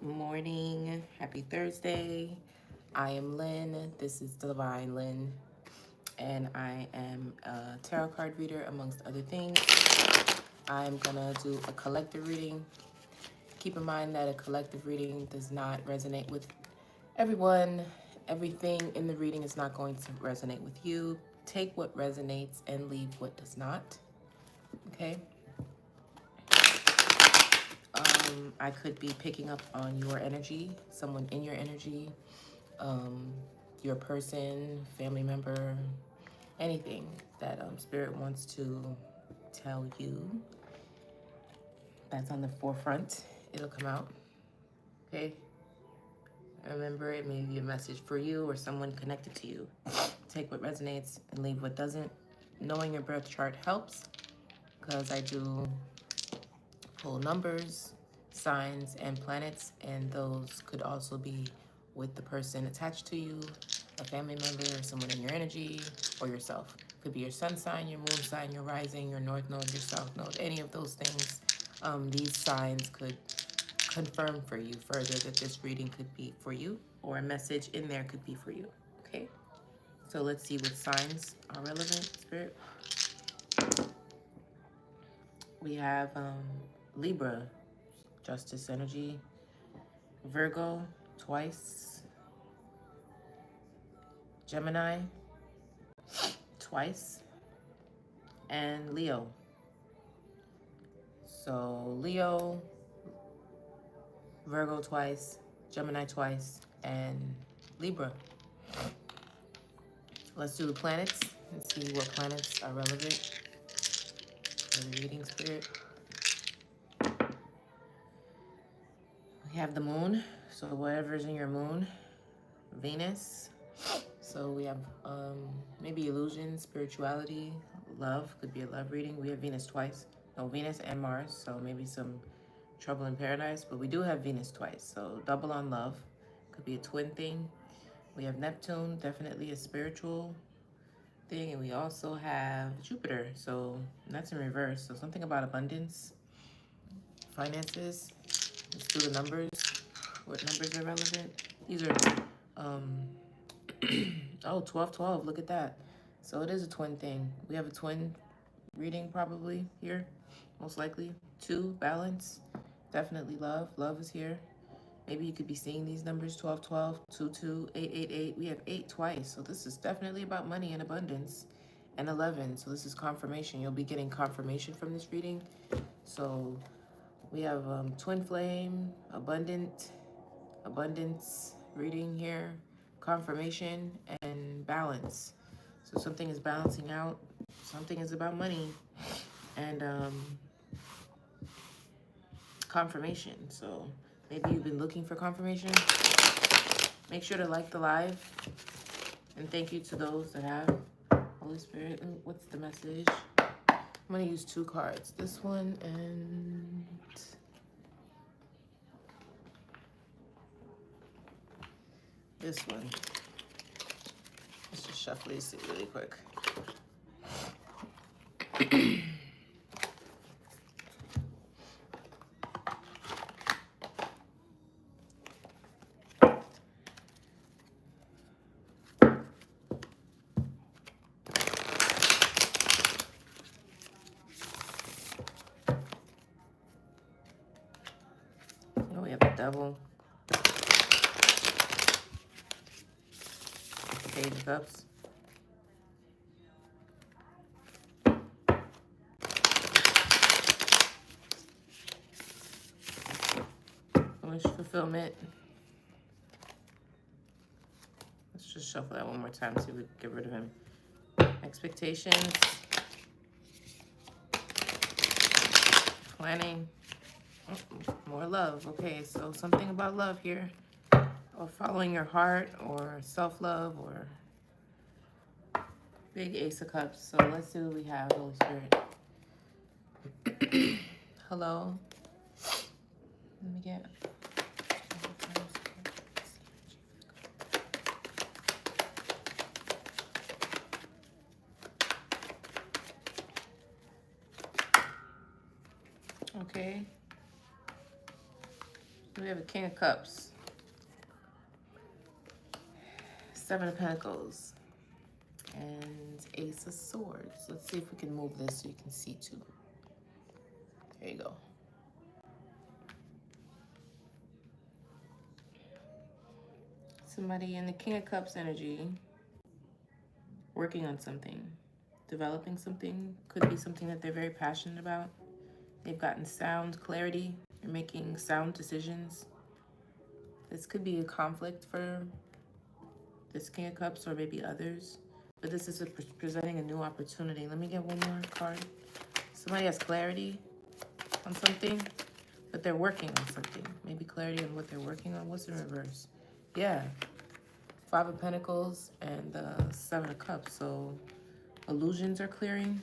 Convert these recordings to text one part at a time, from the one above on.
Morning. Happy Thursday. I am Lynn. This is Divine Lyne, and I am a tarot card reader, amongst other things. I'm gonna do a collective reading. Keep in mind that a collective reading does not resonate with everyone. Everything in the reading is not going to resonate with you. Take what resonates and leave what does not. Okay? I could be picking up on your energy, someone in your energy, your person, family member, anything that Spirit wants to tell you that's on the forefront. It'll come out. Okay? Remember, it may be a message for you or someone connected to you. Take what resonates and leave what doesn't. Knowing your birth chart helps because I do pull numbers, signs, and planets, and those could also be with the person attached to you, a family member, someone in your energy, or yourself. Could be your sun sign, your moon sign, your rising, your north node, your south node, any of those things. These signs could confirm for you further that this reading could be for you, or a message in there could be for you. Okay? So let's see what signs are relevant, Spirit. We have Libra, Justice energy, Virgo, twice, Gemini, twice, and Leo. So Leo, Virgo twice, Gemini twice, and Libra. Let's do the planets and see what planets are relevant for the reading, Spirit. We have the moon, so whatever's in your moon. Venus, so we have maybe illusion, spirituality, love, could be a love reading. We have Venus twice. No, Venus and Mars, so maybe some trouble in paradise, but we do have Venus twice, so double on love. Could be a twin thing. We have Neptune, definitely a spiritual thing, and we also have Jupiter, so that's in reverse, so something about abundance, finances. Let's do the numbers. What numbers are relevant? These are oh, 12, look at that. So it is a twin thing. We have a twin reading probably here, most likely. 2, balance, definitely love. Love is here. Maybe you could be seeing these numbers, 12, 2, 8. We have 8 twice. So this is definitely about money and abundance. And 11, so this is confirmation. You'll be getting confirmation from this reading. So we have twin flame, abundance reading here, confirmation, and balance. So something is balancing out, something is about money, and confirmation. So maybe you've been looking for confirmation. Make sure to like the live, and thank you to those that have. Holy Spirit, what's the message? I'm gonna use 2 cards, this one and this one. Let's just shuffle these really quick. Oh, we have a double. Page of Cups. Wish fulfillment. Let's just shuffle that one more time, see if we can get rid of him. Expectations. Planning. More love. Okay, so something about love here. Or following your heart, or self-love, or big Ace of Cups. So let's see what we have, Holy Spirit. Hello. Let me get... Okay. We have a King of Cups, Seven of Pentacles, and Ace of Swords. Let's see if we can move this so you can see too. There you go. Somebody in the King of Cups energy, working on something, developing something. Could be something that they're very passionate about. They've gotten sound clarity. They're making sound decisions. This could be a conflict for this King of Cups or maybe others. But this is presenting a new opportunity. Let me get one more card. Somebody has clarity on something, but they're working on something. Maybe clarity on what they're working on. What's in reverse? Yeah. Five of Pentacles and Seven of Cups. So illusions are clearing.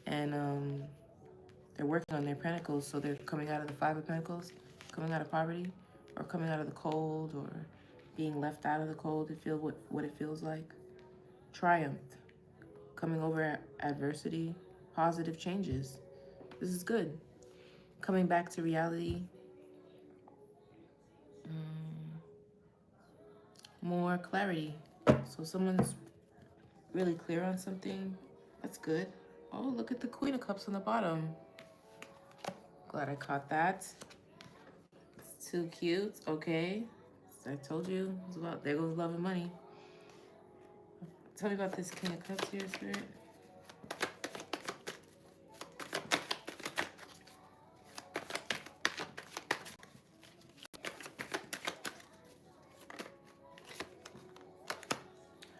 And they're working on their pentacles. So they're coming out of the Five of Pentacles, coming out of poverty, or coming out of the cold, or being left out of the cold. It feels what it feels like. Triumph. Coming over adversity. Positive changes. This is good. Coming back to reality. More clarity. So someone's really clear on something. That's good. Oh, look at the Queen of Cups on the bottom. Glad I caught that. It's too cute. Okay. So I told you it's about, there goes love and money. Tell me about this King of Cups here, Spirit.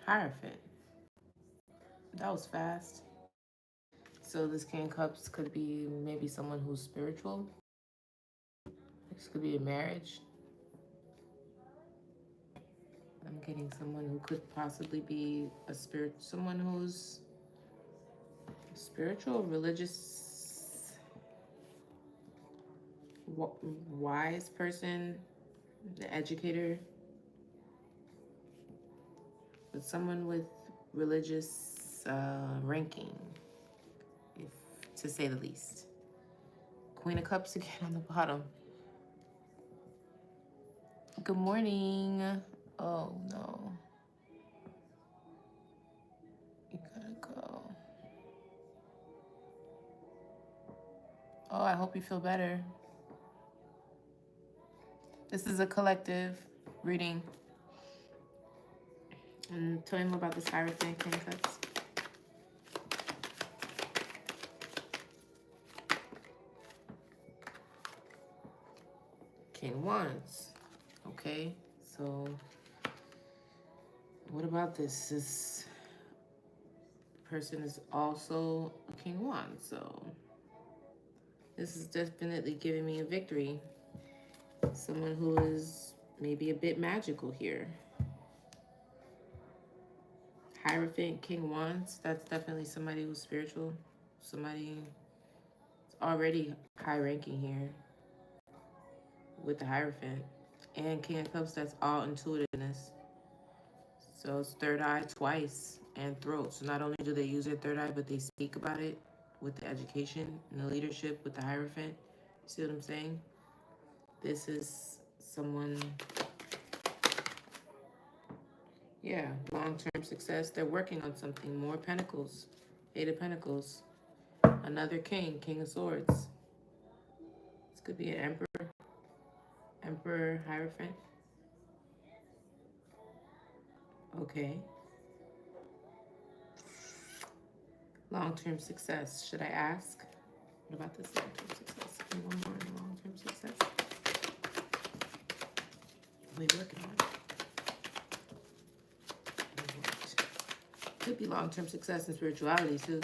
Hierophant. That was fast. So this King of Cups could be maybe someone who's spiritual. This could be a marriage. I'm getting someone who could possibly be a spirit, someone who's spiritual, religious, wise person, the educator, but someone with religious ranking, if to say the least. Queen of Cups again on the bottom. Good morning. Oh no. You gotta go. Oh, I hope you feel better. This is a collective reading. And tell me more about this Hierophant King of Cups. King of Wands. Okay, so what about this? This person is also a King of Wands, so this is definitely giving me a victory. Someone who is maybe a bit magical here. Hierophant, King of Wands, that's definitely somebody who's spiritual. Somebody already high ranking here with the Hierophant. And King of Cups, that's all intuitiveness. So it's third eye twice and throat. So not only do they use their third eye, but they speak about it with the education and the leadership with the Hierophant. See what I'm saying? This is someone, yeah, long-term success. They're working on something. More Pentacles. Eight of Pentacles. Another King. King of Swords. This could be an Emperor. Emperor Hierophant. Okay. Long-term success. Should I ask? What about this long-term success? Give me one more long-term success. We're working on it. Could be long-term success in spirituality too.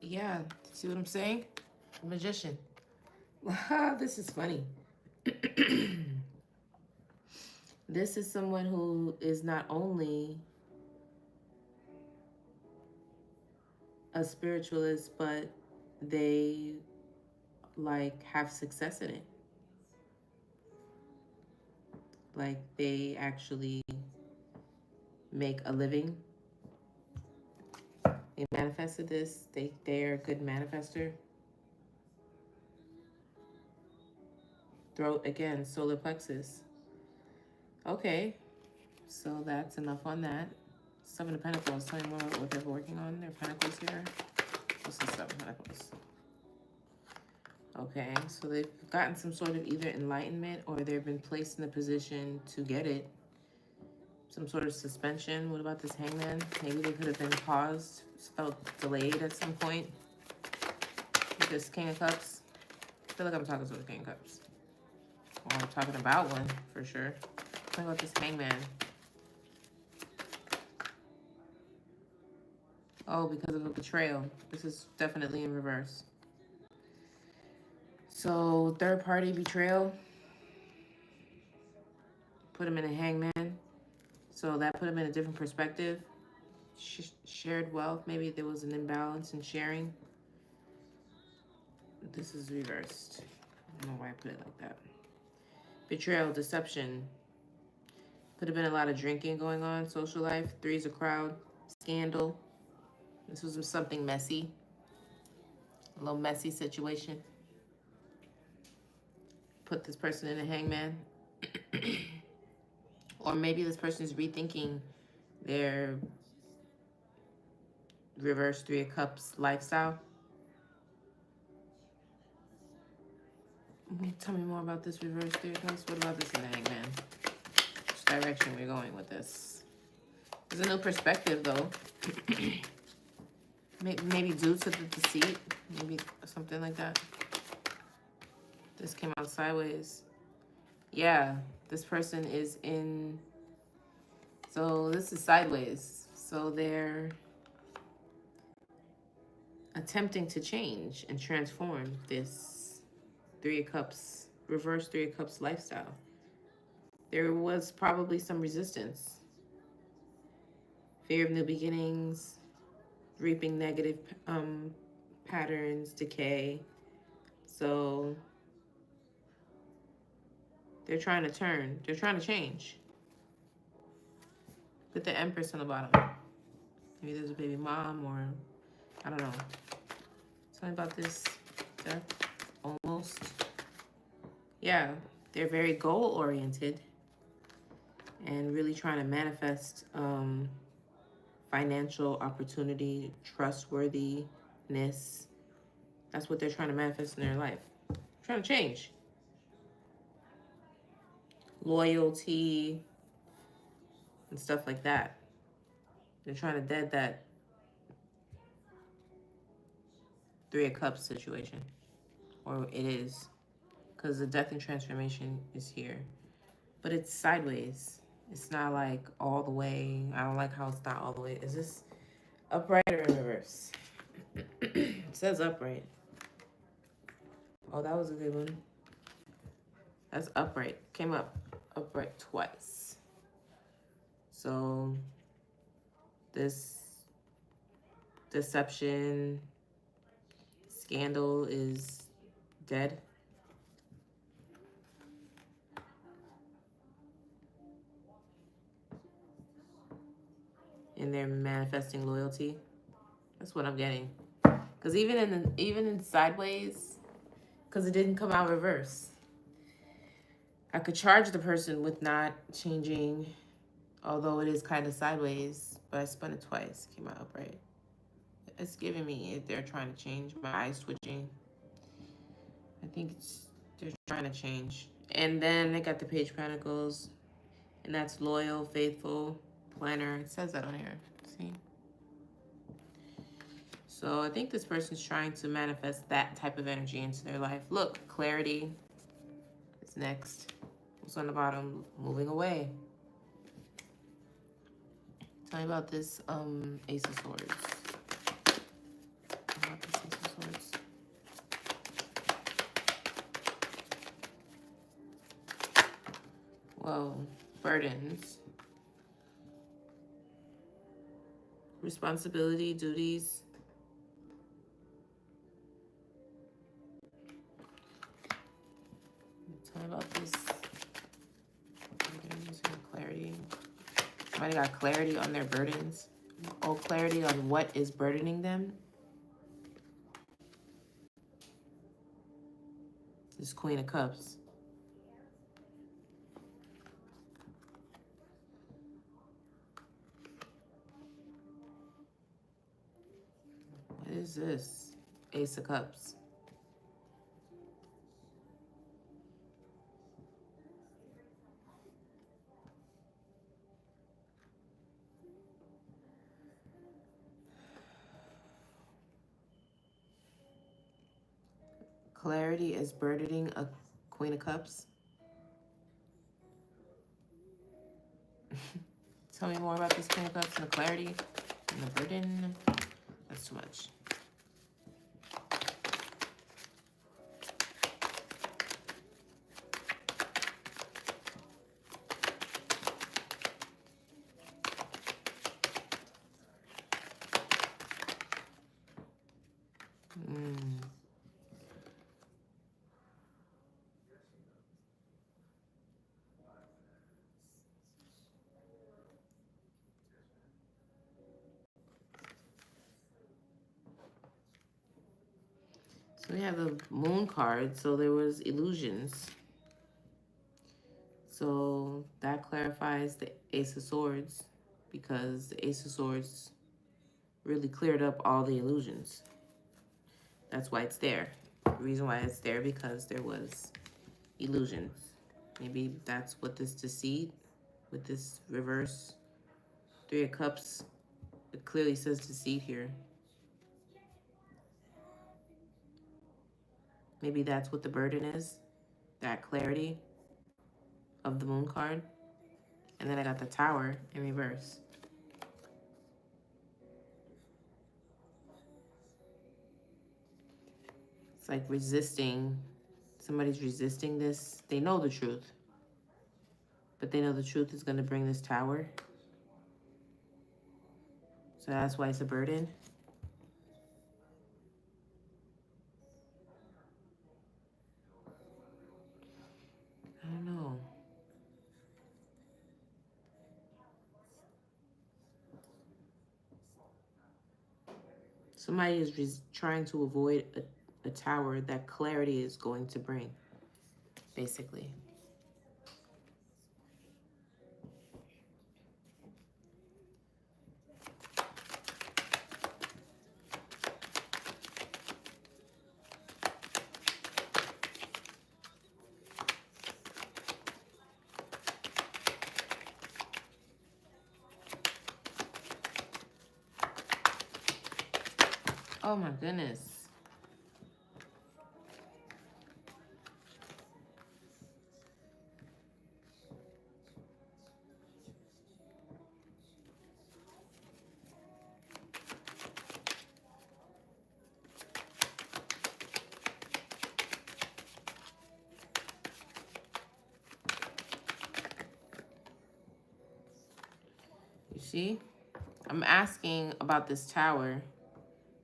Yeah, see what I'm saying? Magician. This is funny. This is someone who is not only a spiritualist, but they like have success in it. Like they actually make a living They manifested this. They're a good manifester. Throat again, solar plexus. Okay, so that's enough on that. Seven of Pentacles. Tell me more about what they're working on. Their Pentacles here. What's the Seven of Pentacles? Okay, so they've gotten some sort of either enlightenment or they've been placed in a position to get it. Some sort of suspension. What about this Hangman? Maybe they could have been paused, felt delayed at some point. With this King of Cups. I feel like I'm talking to the King of Cups. Or I'm talking about one, for sure. Talking about this Hangman. Oh, because of a betrayal. This is definitely in reverse. So, third party betrayal. Put him in a Hangman. So that put him in a different perspective. Shared wealth. Maybe there was an imbalance in sharing. This is reversed. I don't know why I put it like that. Betrayal, deception. Could have been a lot of drinking going on. Social life. Three's a crowd. Scandal. This was something messy. A little messy situation. Put this person in a Hangman. Or maybe this person is rethinking their reverse Three of Cups lifestyle. Tell me more about this reverse Three of Cups. What about this in the Hangman? Which direction we're going with this? There's a new perspective, though. Maybe due to the deceit. Maybe something like that. This came out sideways. Yeah, this person is in... So this is sideways. So they're attempting to change and transform this Three of Cups, reverse Three of Cups lifestyle. There was probably some resistance. Fear of new beginnings, reaping negative patterns, decay. So they're trying to turn. They're trying to change. Put the Empress on the bottom. Maybe there's a baby mom or I don't know. Tell me about this death. Almost. Yeah, they're very goal-oriented and really trying to manifest financial opportunity, trustworthiness. That's what they're trying to manifest in their life. Trying to change. Loyalty and stuff like that. They're trying to dead that Three of Cups situation. Or it is. Because the death and transformation is here. But it's sideways. It's not like all the way. I don't like how it's not all the way. Is this upright or in reverse? It says upright. Oh, that was a good one. That's upright. Came up upright twice. So this deception, scandal is dead. And they're manifesting loyalty. That's what I'm getting. Because even in sideways, because it didn't come out reverse. I could charge the person with not changing, although it is kind of sideways, but I spun it twice. Came out upright. It's giving me if they're trying to change. My eyes twitching. I think they're trying to change. And then they got the Page of Pentacles, and that's loyal, faithful, planner. It says that on here. See? So I think this person's trying to manifest that type of energy into their life. Look, clarity is next. What's on the bottom? Moving away. Tell me about this Ace of Swords. About this Ace of Swords. Whoa. Burdens. Responsibility, duties. Tell me about this. Clarity. Somebody got clarity on their burdens. Oh, clarity on what is burdening them. This Queen of Cups. What is this? Ace of Cups. Clarity is burdening a Queen of Cups. Tell me more about this Queen of Cups and the clarity and the burden. That's too much. So we have the Moon card. So there was illusions. So that clarifies the Ace of Swords, because the Ace of Swords really cleared up all the illusions. That's why it's there. The reason why it's there, because there was illusions. Maybe that's what this deceit with this reverse Three of Cups, it clearly says deceit here. Maybe that's what the burden is, that clarity of the Moon card. And then I got the Tower in reverse. It's like resisting. Somebody's resisting this. They know the truth, but they know the truth is going to bring this Tower. So that's why it's a burden. I don't know. Somebody is trying to avoid a Tower that clarity is going to bring, basically. Oh my goodness. You see? I'm asking about this Tower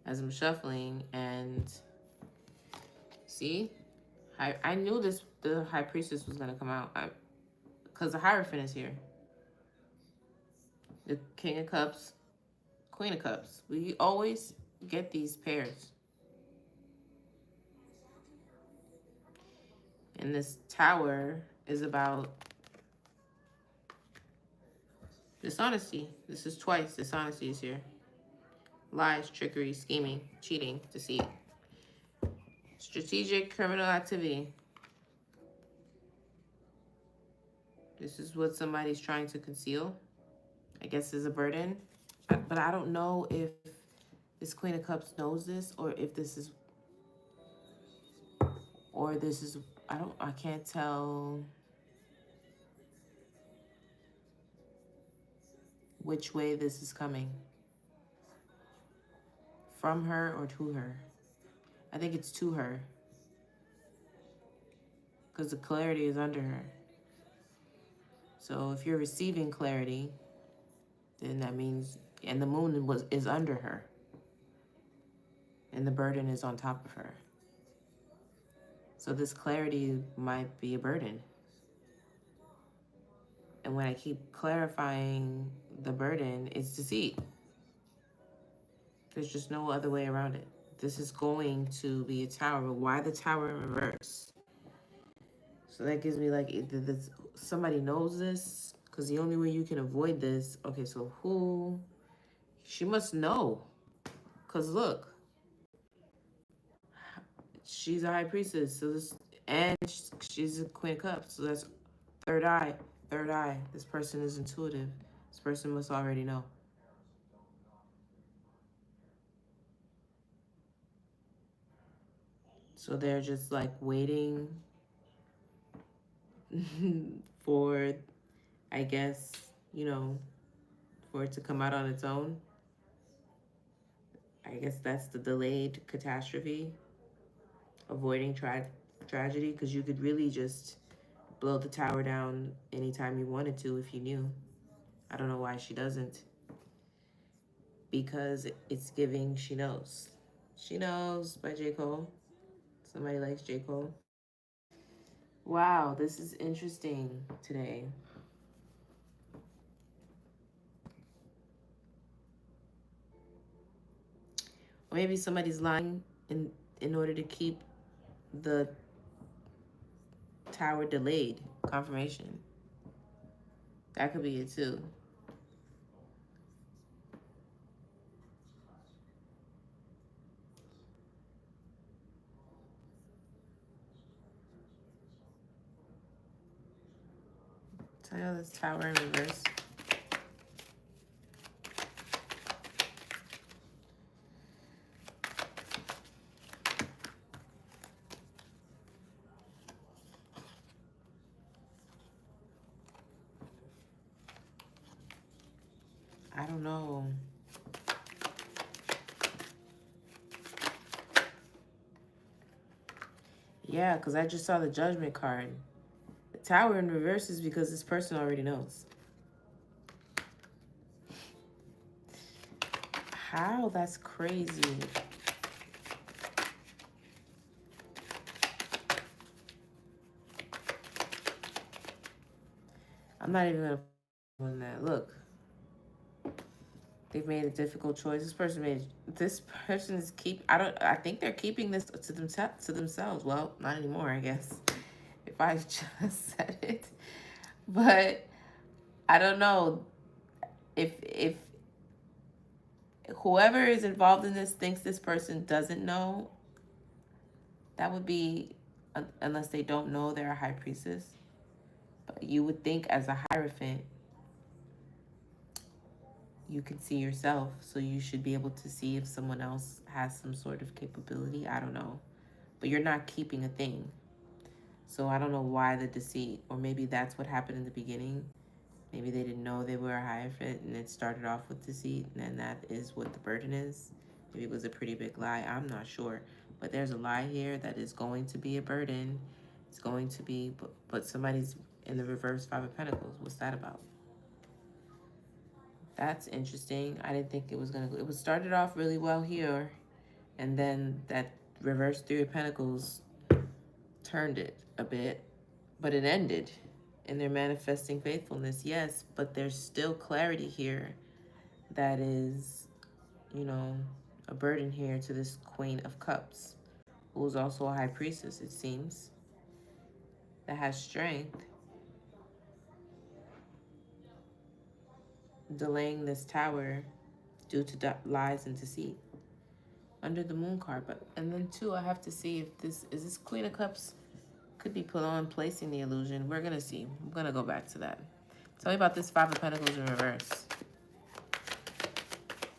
as I'm shuffling, and see? I knew the High Priestess was going to come out because the Hierophant is here. The King of Cups, Queen of Cups. We always get these pairs. And this Tower is about dishonesty. This is twice dishonesty is here. Lies, trickery, scheming, cheating, deceit. Strategic criminal activity. This is what somebody's trying to conceal. I guess is a burden. But I don't know if this Queen of Cups knows this, or if this is, I can't tell which way this is coming. From her or to her. I think it's to her, because the clarity is under her. So if you're receiving clarity, then that means, and the moon is under her, and the burden is on top of her. So this clarity might be a burden. And when I keep clarifying the burden, it's deceit. There's just no other way around it. This is going to be a tower, but why the tower in reverse? So that gives me like, somebody knows this, because the only way you can avoid this, okay, so who? She must know, because look, she's a high priestess, so this, and she's a queen of cups, so that's third eye, third eye. This person is intuitive. This person must already know. So they're just like waiting for, I guess, for it to come out on its own. I guess that's the delayed catastrophe, avoiding tragedy, because you could really just blow the tower down anytime you wanted to if you knew. I don't know why she doesn't. Because it's giving She Knows. She Knows by J. Cole. Somebody likes J. Cole. Wow, this is interesting today. Or maybe somebody's lying in order to keep the tower delayed. Confirmation. That could be it too. So I know this tower in reverse. I don't know. Yeah, because I just saw the Judgment card. The tower in reverse is because this person already knows. How? That's crazy. I'm not even gonna on that. Look, they've made a difficult choice. This person is I think they're keeping this to themselves. Well, not anymore, I guess. If I just said it. But I don't know if whoever is involved in this thinks this person doesn't know. That would be, unless they don't know they're a high priestess. But you would think as a hierophant, you can see yourself, so you should be able to see if someone else has some sort of capability. I don't know. But you're not keeping a thing. So I don't know why the deceit, or maybe that's what happened in the beginning. Maybe they didn't know they were a hierophant and it started off with deceit, and then that is what the burden is. Maybe it was a pretty big lie. I'm not sure. But there's a lie here that is going to be a burden. It's going to be, but somebody's in the reverse Five of Pentacles. What's that about? That's interesting. I didn't think it was going to go. It was started off really well here, and then that reverse Three of Pentacles turned it a bit, but it ended. And they're manifesting faithfulness, yes, but there's still clarity here that is, a burden here to this Queen of Cups, who is also a high priestess, it seems, that has strength, delaying this tower due to lies and deceit. Under the Moon card, and then too, I have to see if this Queen of Cups could be put on placing the illusion. We're gonna see. I'm gonna go back to that. Tell me about this Five of Pentacles in reverse.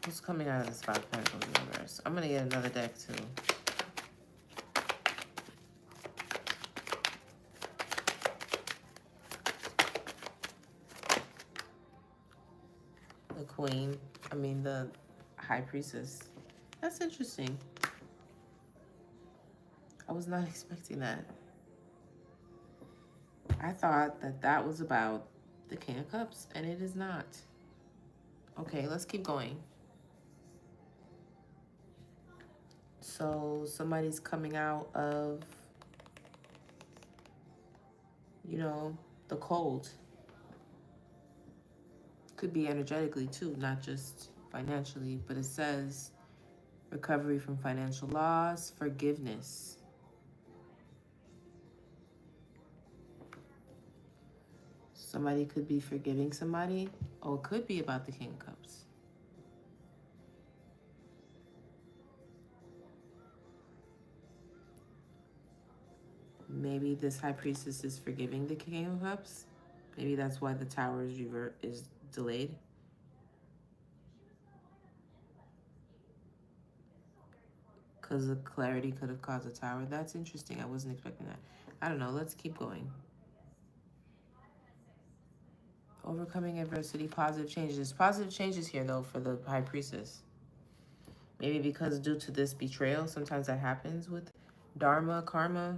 What's coming out of this Five of Pentacles in reverse? I'm gonna get another deck too. The Queen. The High Priestess. That's interesting. I was not expecting that. I thought that was about the King of Cups, and it is not. Okay, let's keep going. So somebody's coming out of, the cold. Could be energetically too, not just financially, but it says recovery from financial loss, forgiveness. Somebody could be forgiving somebody. Oh, it could be about the King of Cups. Maybe this High Priestess is forgiving the King of Cups. Maybe that's why the Tower is delayed. Because the clarity could have caused a Tower. That's interesting. I wasn't expecting that. I don't know. Let's keep going. Overcoming adversity, positive changes. Positive changes here, though, for the High Priestess. Maybe because due to this betrayal, sometimes that happens with Dharma, karma.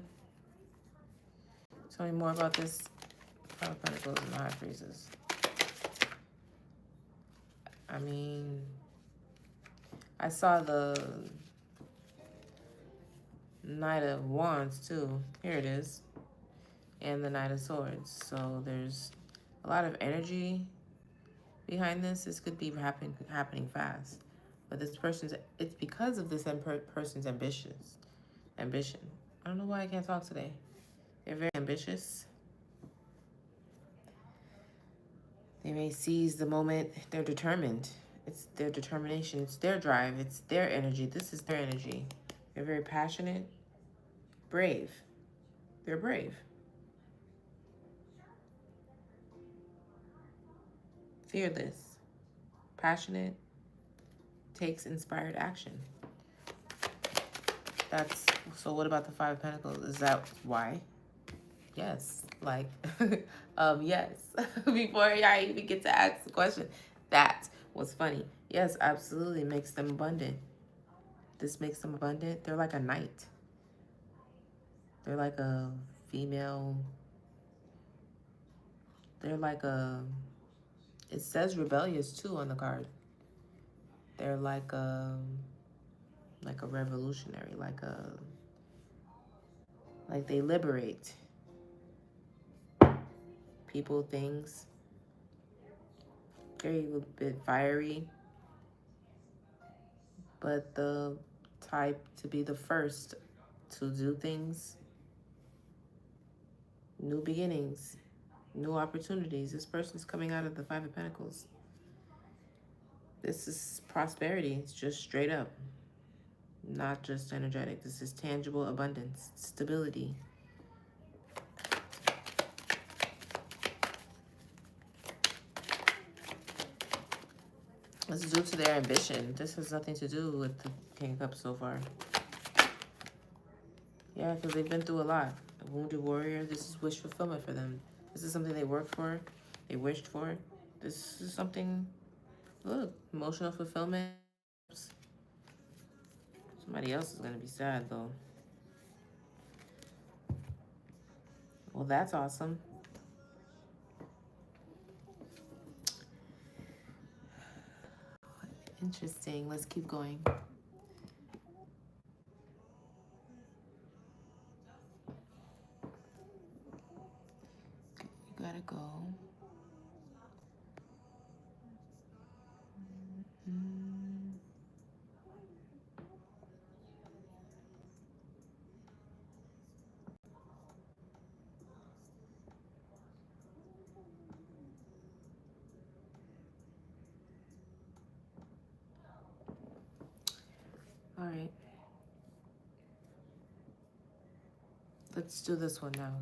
Tell me more about this Five of Pentacles and the High Priestess. I mean, I saw the Knight of Wands, too. Here it is. And the Knight of Swords. So there's a lot of energy behind this. This could be happening fast. But this person's, it's because of this person's ambition. I don't know why I can't talk today. They're very ambitious. They may seize the moment. They're determined. It's their determination. It's their drive. It's their energy. This is their energy. They're very passionate. Brave. They're brave. Fearless. Passionate. Takes inspired action. That's, so what about the Five of Pentacles? Is that why? Yes. Like, yes. Before I even get to ask the question, that was funny. Yes, absolutely makes them abundant. This makes them abundant. They're like a knight. They're like a female. They're like a, it says rebellious too on the card. They're like a revolutionary, like they liberate people, things. Very a bit fiery, but the type to be the first to do things. New beginnings, new opportunities. This person's coming out of the Five of Pentacles. This is prosperity. It's just straight up. Not just energetic. This is tangible abundance, stability. This is due to their ambition. This has nothing to do with the King of Cups so far. Yeah, because they've been through a lot. A wounded warrior. This is wish fulfillment for them. This is something they worked for. They wished for. This is something, look, emotional fulfillment. Somebody else is going to be sad, though. Well, that's awesome. Interesting. Let's keep going. You gotta go. All right. Let's do this one now.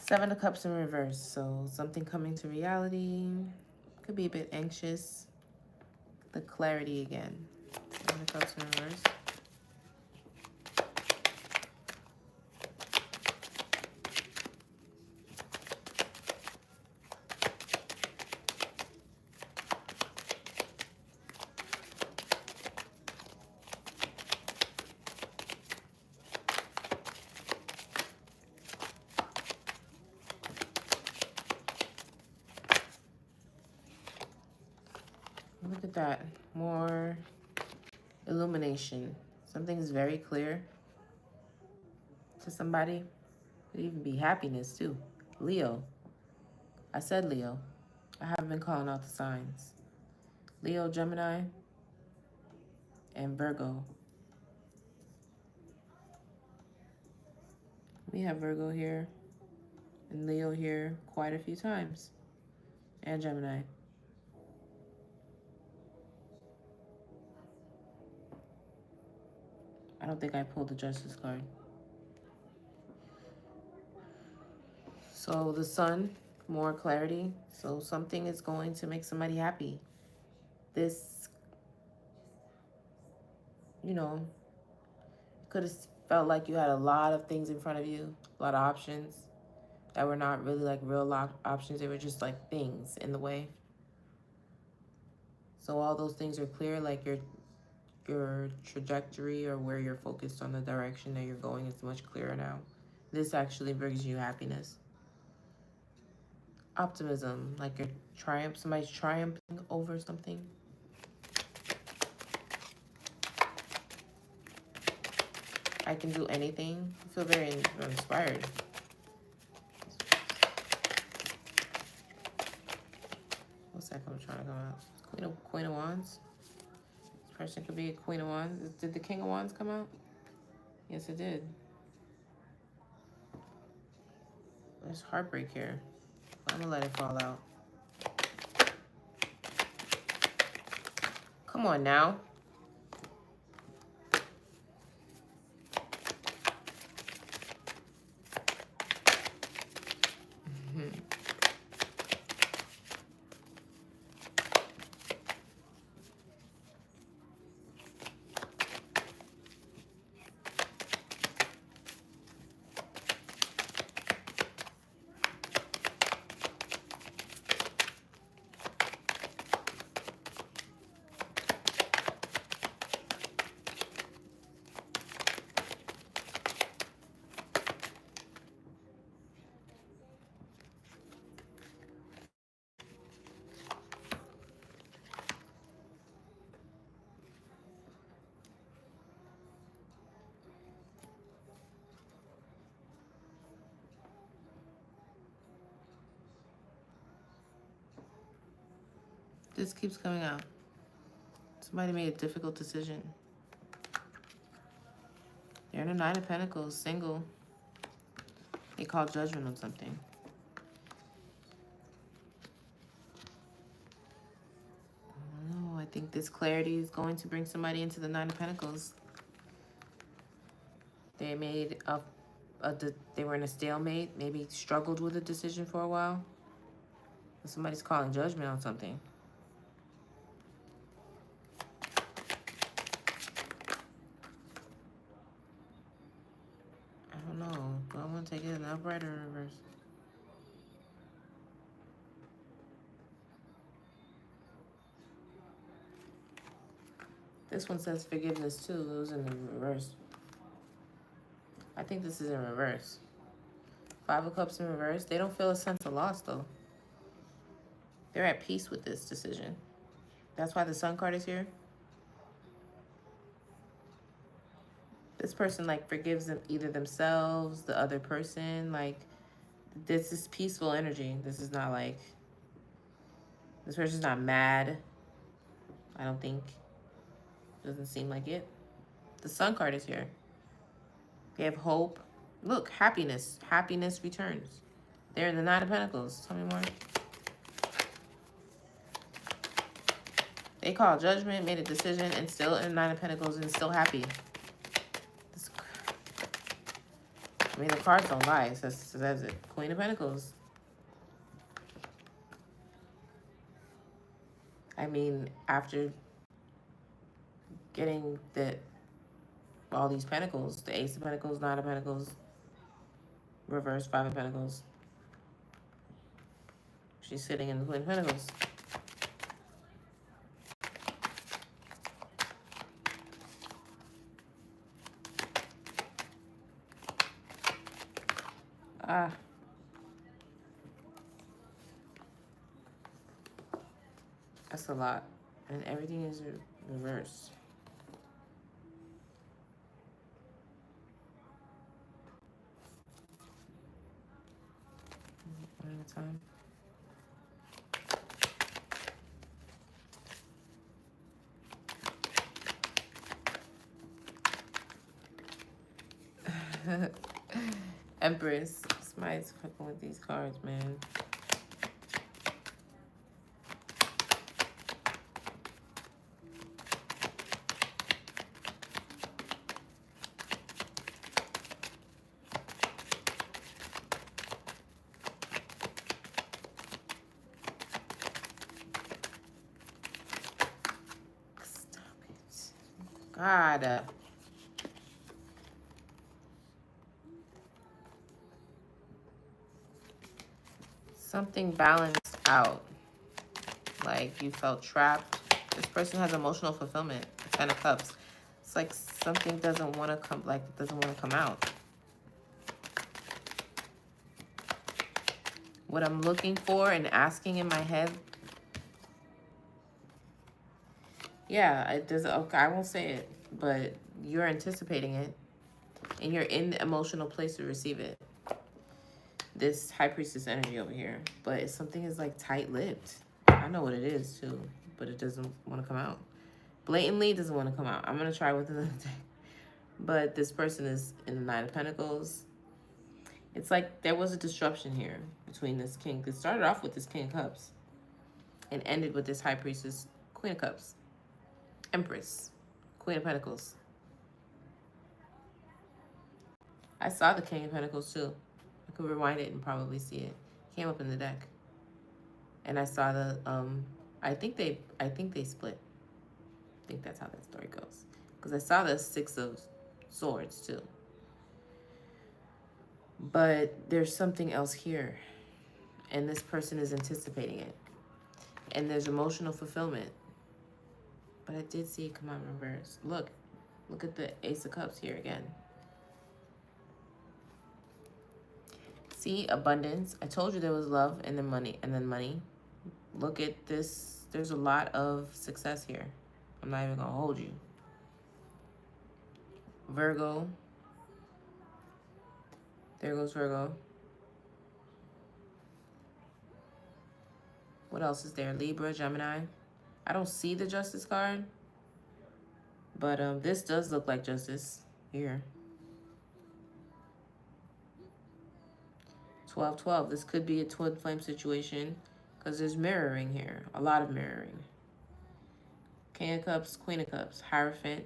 Seven of Cups in reverse. So something coming to reality. Could be a bit anxious. The clarity again. Seven of Cups in reverse. Look at that. More illumination. Something's very clear to somebody. Could even be happiness too. Leo. I said Leo. I haven't been calling out the signs. Leo, Gemini. and Virgo. We have Virgo here and Leo here quite a few times. And Gemini. I don't think I pulled the Justice card. So the Sun, more clarity. So something is going to make somebody happy. This, you know, could have felt like you had a lot of things in front of you, a lot of options that were not really like real options. They were just like things in the way. So all those things are clear, like your trajectory or where you're focused on the direction that you're going is much clearer now. This actually brings you happiness. Optimism, like you're somebody's triumphing over something. I can do anything. I feel very inspired. What's that trying to come out? Queen of Wands. This person could be a Queen of Wands. Did the King of Wands come out? Yes, it did. There's heartbreak here. I'm gonna let it fall out. Come on now. This keeps coming out. Somebody made a difficult decision. They're in a Nine of Pentacles, single. They call judgment on something. I don't know. I think this clarity is going to bring somebody into the Nine of Pentacles. They made they were in a stalemate, maybe struggled with a decision for a while. Somebody's calling judgment on something. I don't know. Do I want to take it in upright or reverse? This one says forgiveness too. It was in the reverse. I think this is in reverse. Five of Cups in reverse. They don't feel a sense of loss though. They're at peace with this decision. That's why the Sun card is here. This person like forgives them, either themselves, the other person. Like this is peaceful energy. This is not like, this person's not mad. I don't think. Doesn't seem like it. The Sun card is here. They have hope. Look, happiness. Happiness returns. They're in the Nine of Pentacles. Tell me more. They call judgment, made a decision, and still in the Nine of Pentacles and still happy. I mean, the cards don't lie. It says it. Queen of Pentacles. I mean, after getting all these Pentacles, the Ace of Pentacles, Nine of Pentacles, reverse Five of Pentacles. She's sitting in the Queen of Pentacles. That's a lot. And everything is reversed. One at a time. Empress. Somebody's fucking with these cards, man. Stop it. God. Something balanced out. Like you felt trapped. This person has emotional fulfillment. 10 of Cups. It's like something doesn't want to come, like it doesn't want to come out. What I'm looking for and asking in my head. Yeah, it does. Okay, I won't say it, but you're anticipating it. And you're in the emotional place to receive it. This High Priestess energy over here. But something is like tight-lipped. I know what it is too, but it doesn't want to come out. Blatantly doesn't want to come out. I'm going to try with another deck. But this person is in the Nine of Pentacles. It's like there was a disruption here between this king. It started off with this King of Cups and ended with this High Priestess, Queen of Cups, Empress, Queen of Pentacles. I saw the King of Pentacles too. I could rewind it and probably see it. Came up in the deck. And I saw the I think they split. I think that's how that story goes. Because I saw the Six of Swords too. But there's something else here. And this person is anticipating it. And there's emotional fulfillment. But I did see it come out in reverse. Look at the Ace of Cups here again. See, abundance. I told you there was love and then money. Look at this. There's a lot of success here. I'm not even going to hold you. Virgo. There goes Virgo. What else is there? Libra, Gemini. I don't see the Justice card. But this does look like Justice here. 12-12. This could be a twin flame situation because there's mirroring here. A lot of mirroring. King of Cups, Queen of Cups, Hierophant,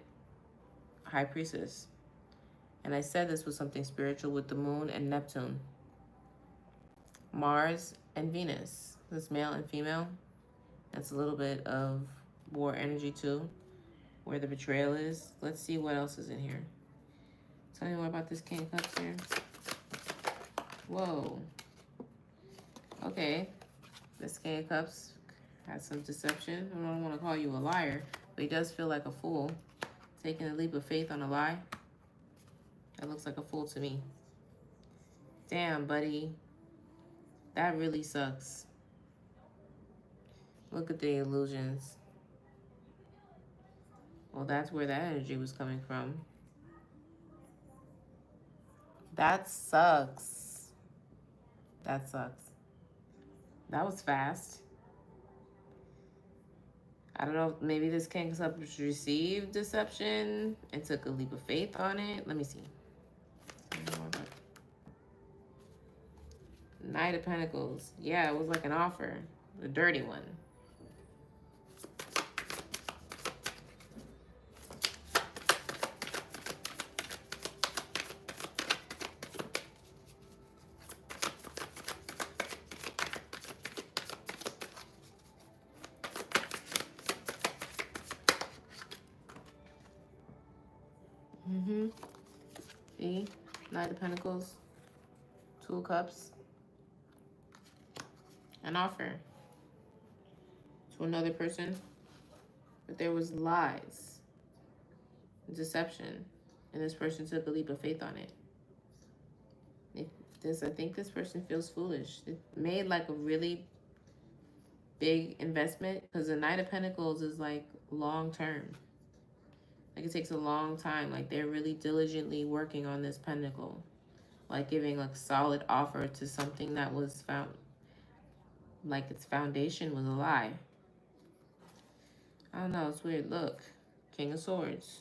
High Priestess. And I said this was something spiritual with the Moon and Neptune. Mars and Venus. This male and female. That's a little bit of war energy too. Where the betrayal is. Let's see what else is in here. Tell me more about this King of Cups here. Whoa. Okay. This King of Cups has some deception. I don't want to call you a liar, but he does feel like a fool. Taking a leap of faith on a lie. That looks like a fool to me. Damn, buddy. That really sucks. Look at the illusions. Well, that's where that energy was coming from. That sucks. That sucks. That was fast. I don't know, maybe this King of Cups received deception and took a leap of faith on it. Let me see. Knight of Pentacles. Yeah, it was like an offer. A dirty one. See? Knight of Pentacles. Two of Cups. An offer to another person. But there was lies. Deception. And this person took a leap of faith on it. I think this person feels foolish. It made like a really big investment because the Knight of Pentacles is like long term. Like it takes a long time. Like they're really diligently working on this pentacle. Like giving like solid offer to something that was found, like its foundation was a lie. I don't know, it's weird. Look, King of Swords.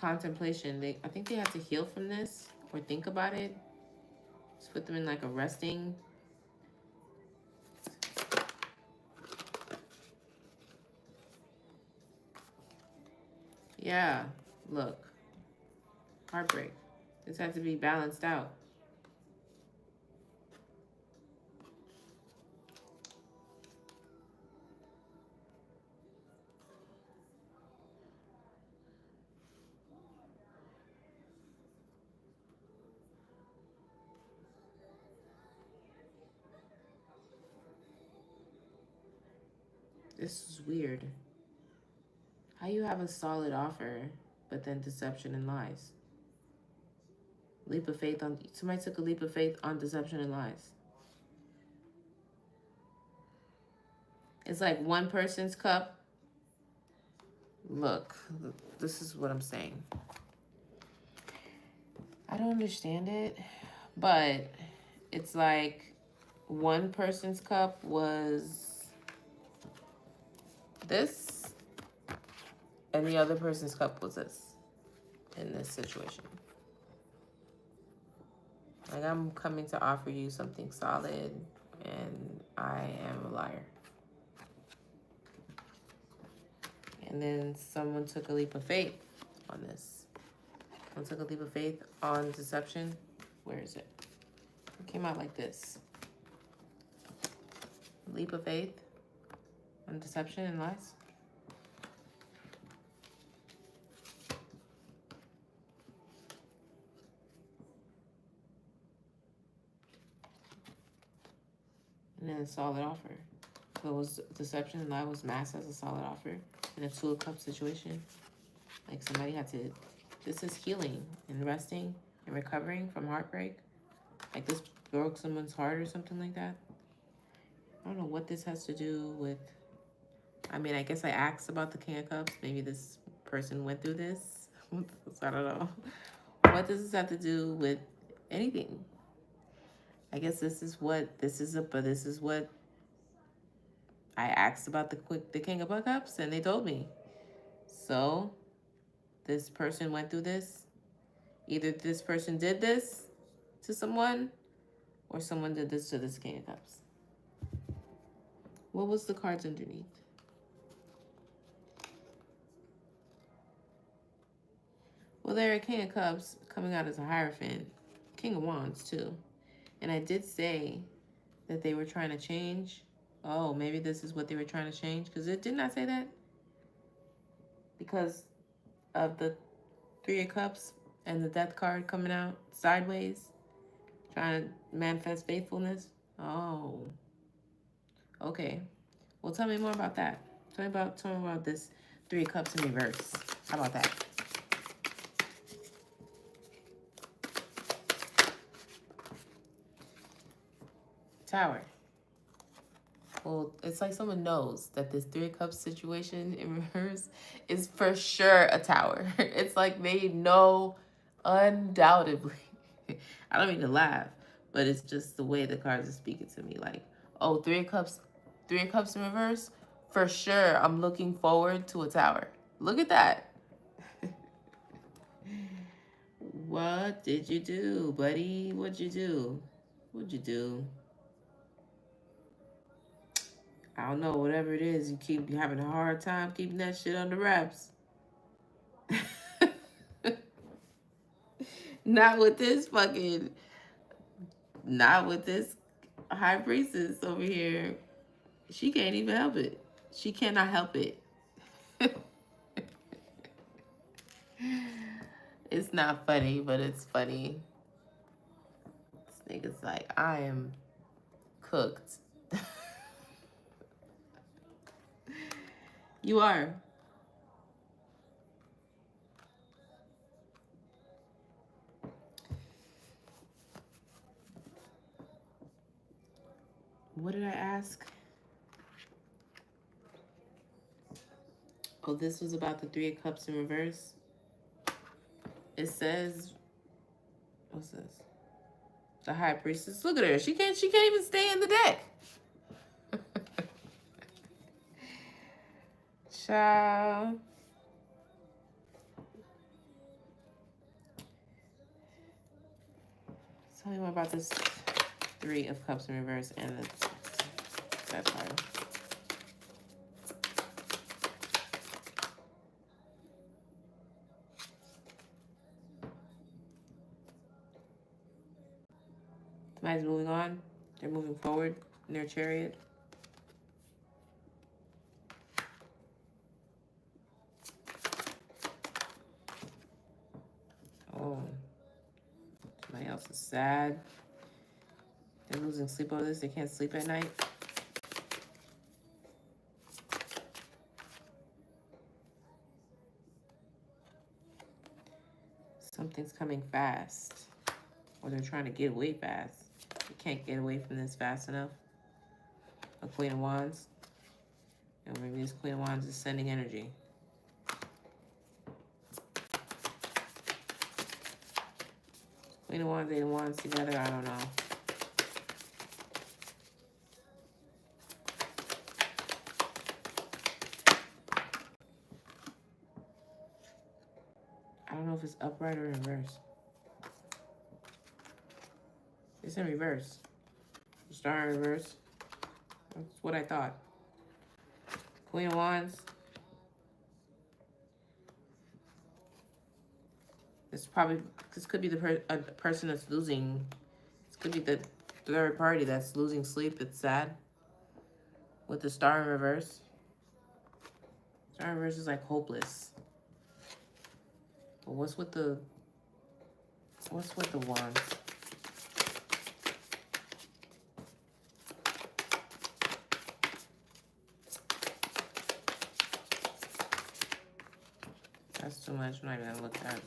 contemplation. I think they have to heal from this or think about it. Just put them in like a resting. Yeah, look. Heartbreak. This has to be balanced out. This is weird. How you have a solid offer, but then deception and lies? Leap of faith on... Somebody took a leap of faith on deception and lies. It's like one person's cup. Look, this is what I'm saying. I don't understand it, but it's like one person's cup was this, and the other person's cup was this in this situation. Like, I'm coming to offer you something solid, and I am a liar. And then someone took a leap of faith on this. Someone took a leap of faith on deception. Where is it? It came out like this. Leap of faith on deception and lies. And then a solid offer. So it was deception and lie was masked as a solid offer in a Two of Cups situation. Like somebody had to, this is healing and resting and recovering from heartbreak. Like this broke someone's heart or something like that. I don't know what this has to do with, I mean, I guess I asked about the King of Cups. Maybe this person went through this. So I don't know. What does this have to do with anything? I guess this is what I asked about the King of Cups, and they told me. So this person went through this. Either this person did this to someone, or someone did this to this King of Cups. What was the cards underneath? Well, there are King of Cups coming out as a Hierophant. King of Wands, too. And I did say that they were trying to change. Oh, maybe this is what they were trying to change. Because it did not say that. Because of the Three of Cups and the Death card coming out sideways. Trying to manifest faithfulness. Oh. Okay. Well, tell me more about that. Tell me about this Three of Cups in reverse. How about that? Tower. Well, it's like someone knows that this Three of Cups situation in reverse is for sure a tower. It's like they know undoubtedly. I don't mean to laugh, but it's just the way the cards are speaking to me. Like, oh, Three of Cups in reverse? For sure, I'm looking forward to a tower. Look at that. What did you do, buddy? What'd you do? What'd you do? I don't know, whatever it is, you keep having a hard time keeping that shit under wraps. Not with this High Priestess over here. She can't even help it. She cannot help it. It's not funny, but it's funny. This nigga's like, I am cooked. You are. What did I ask? Oh, this was about the Three of Cups in reverse. It says, what's this? The High Priestess. Look at her. She can't even stay in the deck. Child. Tell me more about this Three of Cups in reverse and that card. Somebody's moving on. They're moving forward in their chariot. Oh, somebody else is sad. They're losing sleep over this. They can't sleep at night. Something's coming fast. Or they're trying to get away fast. They can't get away from this fast enough. A Queen of Wands. And maybe this Queen of Wands is sending energy. Queen of Wands, Eight of Wands together, I don't know. I don't know if it's upright or in reverse. It's in reverse. Star in reverse. That's what I thought. Queen of Wands. This could be a person that's losing. This could be the third party that's losing sleep. It's sad. With the Star in reverse. Star in reverse is like hopeless. But what's with the Wands? That's too much. I'm not even gonna look at it.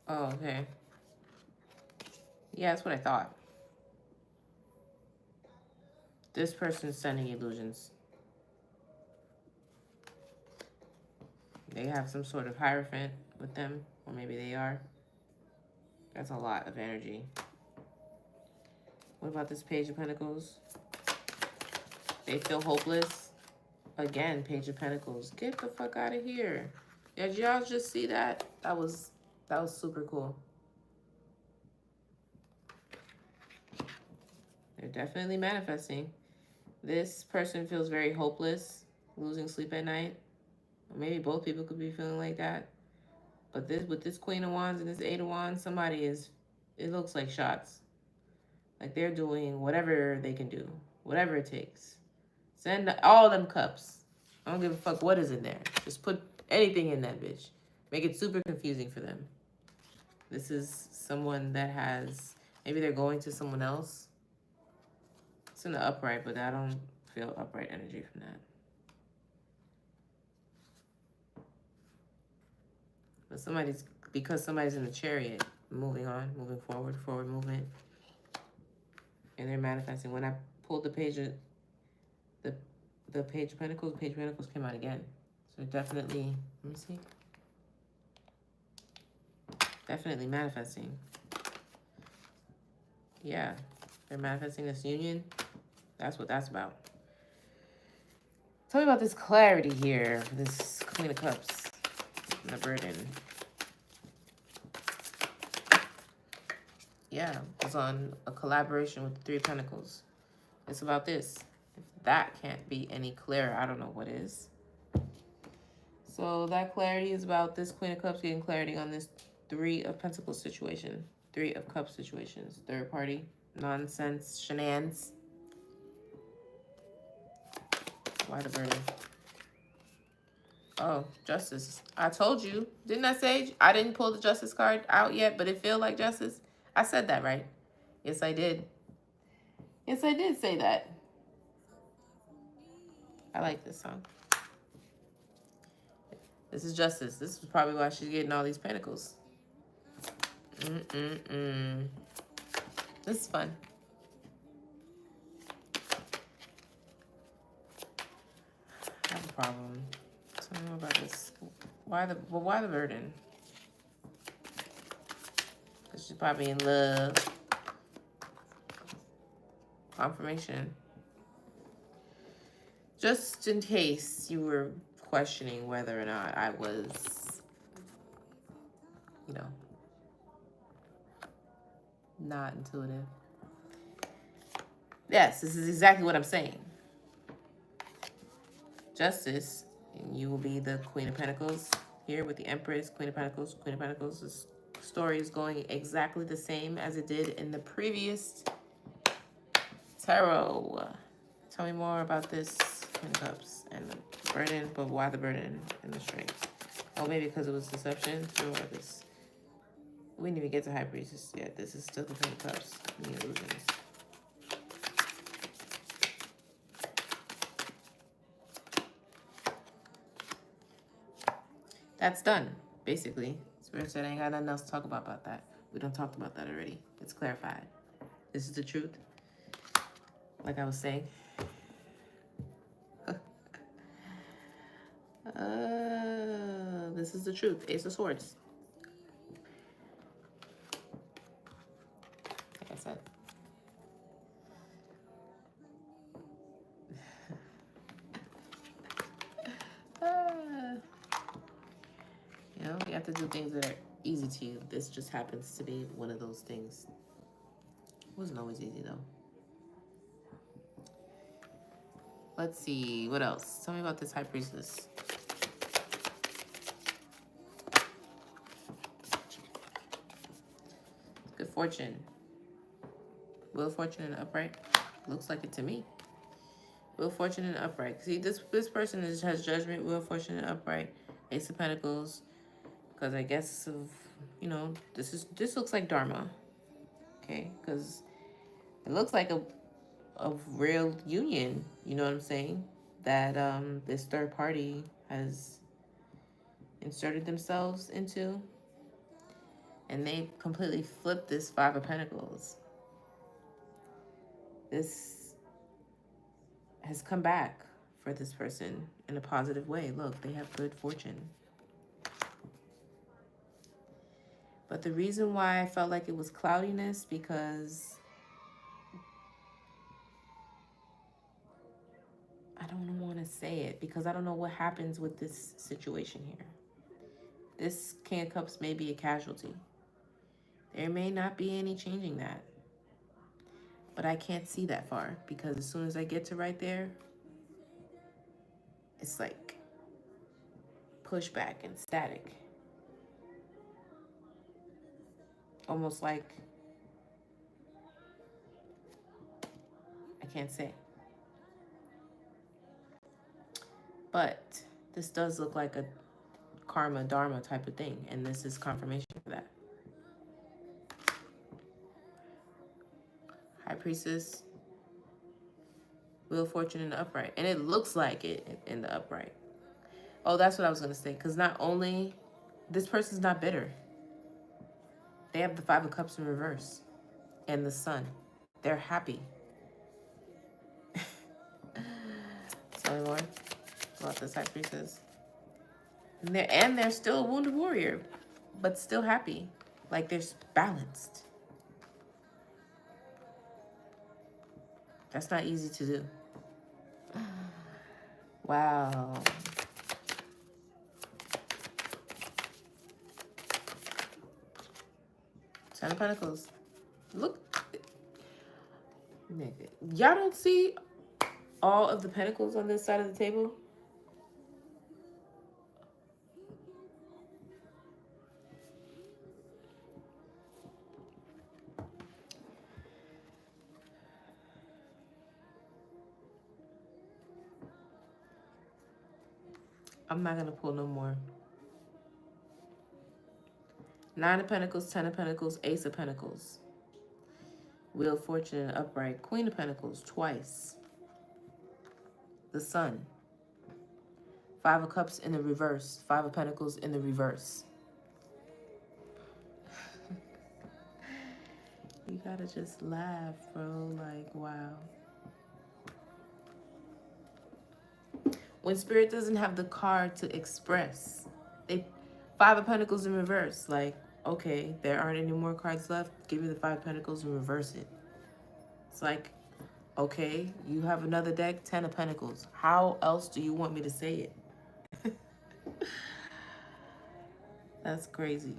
Oh, okay. Yeah, that's what I thought. This person's sending illusions. They have some sort of Hierophant with them, or maybe they are. That's a lot of energy. What about this Page of Pentacles? They feel hopeless. Again, Page of Pentacles. Get the fuck out of here. Did y'all just see that? That was super cool. They're definitely manifesting. This person feels very hopeless, losing sleep at night. Or maybe both people could be feeling like that. But with this Queen of Wands and this Eight of Wands, somebody is, it looks like shots. Like they're doing whatever they can do. Whatever it takes. Send all them cups. I don't give a fuck what is in there. Just put anything in that bitch. Make it super confusing for them. This is someone that has, maybe they're going to someone else. It's in the upright, but I don't feel upright energy from that. But because somebody's in the chariot, moving on, moving forward movement. And they're manifesting. When I pulled the Page of Pentacles came out again. So definitely, let me see. Definitely manifesting. Yeah, they're manifesting this union. That's what that's about. Tell me about this clarity here for this Queen of Cups and the burden. Yeah, it's on a collaboration with the Three of Pentacles. It's about this. If that can't be any clearer, I don't know what is. So that clarity is about this Queen of Cups getting clarity on this Three of Pentacles situation. Three of Cups situations. Third party. Nonsense. Shenanigans. Why the burden? Oh, Justice. I told you. Didn't I say I didn't pull the Justice card out yet, but it feel like Justice? I said that, right? Yes, I did. Yes, I did say that. I like this song. This is Justice. This is probably why she's getting all these pentacles. This is fun. I have a problem. Tell me about this Why the burden? Because she's probably in love. Confirmation. Just in case you were questioning whether or not I was, you know, not intuitive. Yes, this is exactly what I'm saying. Justice, and you will be the Queen of Pentacles here with the Empress, Queen of Pentacles, Queen of Pentacles. This story is going exactly the same as it did in the previous tarot. Tell me more about this Queen of Cups and the burden, but why the burden and the strength? Oh, maybe because it was deception through this. We didn't even get to High Priestess yet. This is still the Queen of Cups, the illusions. That's done, basically. Spirit said I ain't got nothing else to talk about that. We done talked about that already. It's clarified. This is the truth. Like I was saying. This is the truth. Ace of Swords. Like I said. You know, you have to do things that are easy to you. This just happens to be one of those things. It wasn't always easy, though. Let's see. What else? Tell me about this High Priestess. Good fortune. Wheel of Fortune and upright. Looks like it to me. Wheel of Fortune and upright. See, this person has judgment. Wheel of Fortune and upright. Ace of Pentacles. Because I guess of, you know, this looks like Dharma. Okay, because it looks like a real union. You know what I'm saying? That this third party has inserted themselves into, and they completely flipped this Five of Pentacles. This has come back for this person in a positive way. Look, they have good fortune. But the reason why I felt like it was cloudiness, because I don't want to say it, because I don't know what happens with this situation here. This King of Cups may be a casualty. There may not be any changing that. But I can't see that far, because as soon as I get to right there, it's like pushback and static. Almost like, I can't say. But this does look like a karma, dharma type of thing. And this is confirmation for that. High Priestess. Wheel of Fortune in the upright. And it looks like it in the upright. Oh, that's what I was going to say. Because not only, this person's not bitter. They have the Five of Cups in reverse. And the Sun. They're happy. Tell me more about this High Priestess. And they're still a wounded warrior, but still happy. Like they're balanced. That's not easy to do. Wow. Ten of Pentacles. Look. Y'all don't see all of the pentacles on this side of the table? I'm not going to pull no more. Nine of Pentacles, Ten of Pentacles, Ace of Pentacles. Wheel of Fortune and upright. Queen of Pentacles twice. The Sun. Five of Cups in the reverse. Five of Pentacles in the reverse. You gotta just laugh, bro. Like, wow. When Spirit doesn't have the card to express, They, Five of Pentacles in reverse. Like, okay, there aren't any more cards left. Give me the Five of Pentacles and reverse it. It's like, okay, you have another deck, 10 of Pentacles. How else do you want me to say it? That's crazy.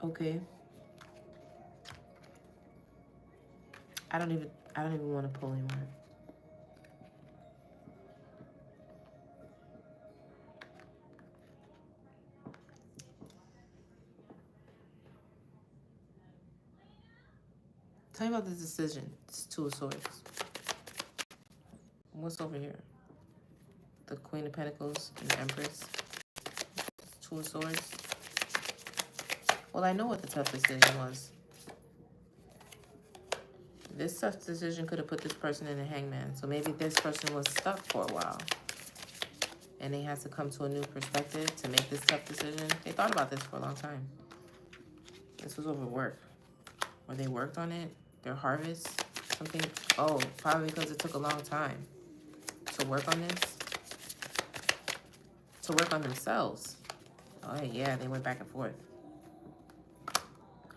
Okay. I don't even want to pull anymore. Tell me about this decision. It's Two of Swords. What's over here? The Queen of Pentacles and the Empress. Two of Swords. Well, I know what the tough decision was. This tough decision could have put this person in a hangman. So maybe this person was stuck for a while. And they had to come to a new perspective to make this tough decision. They thought about this for a long time. This was over work. Or they worked on it. Their harvest. Something. Oh, probably because it took a long time to work on this. To work on themselves. Oh, yeah, they went back and forth.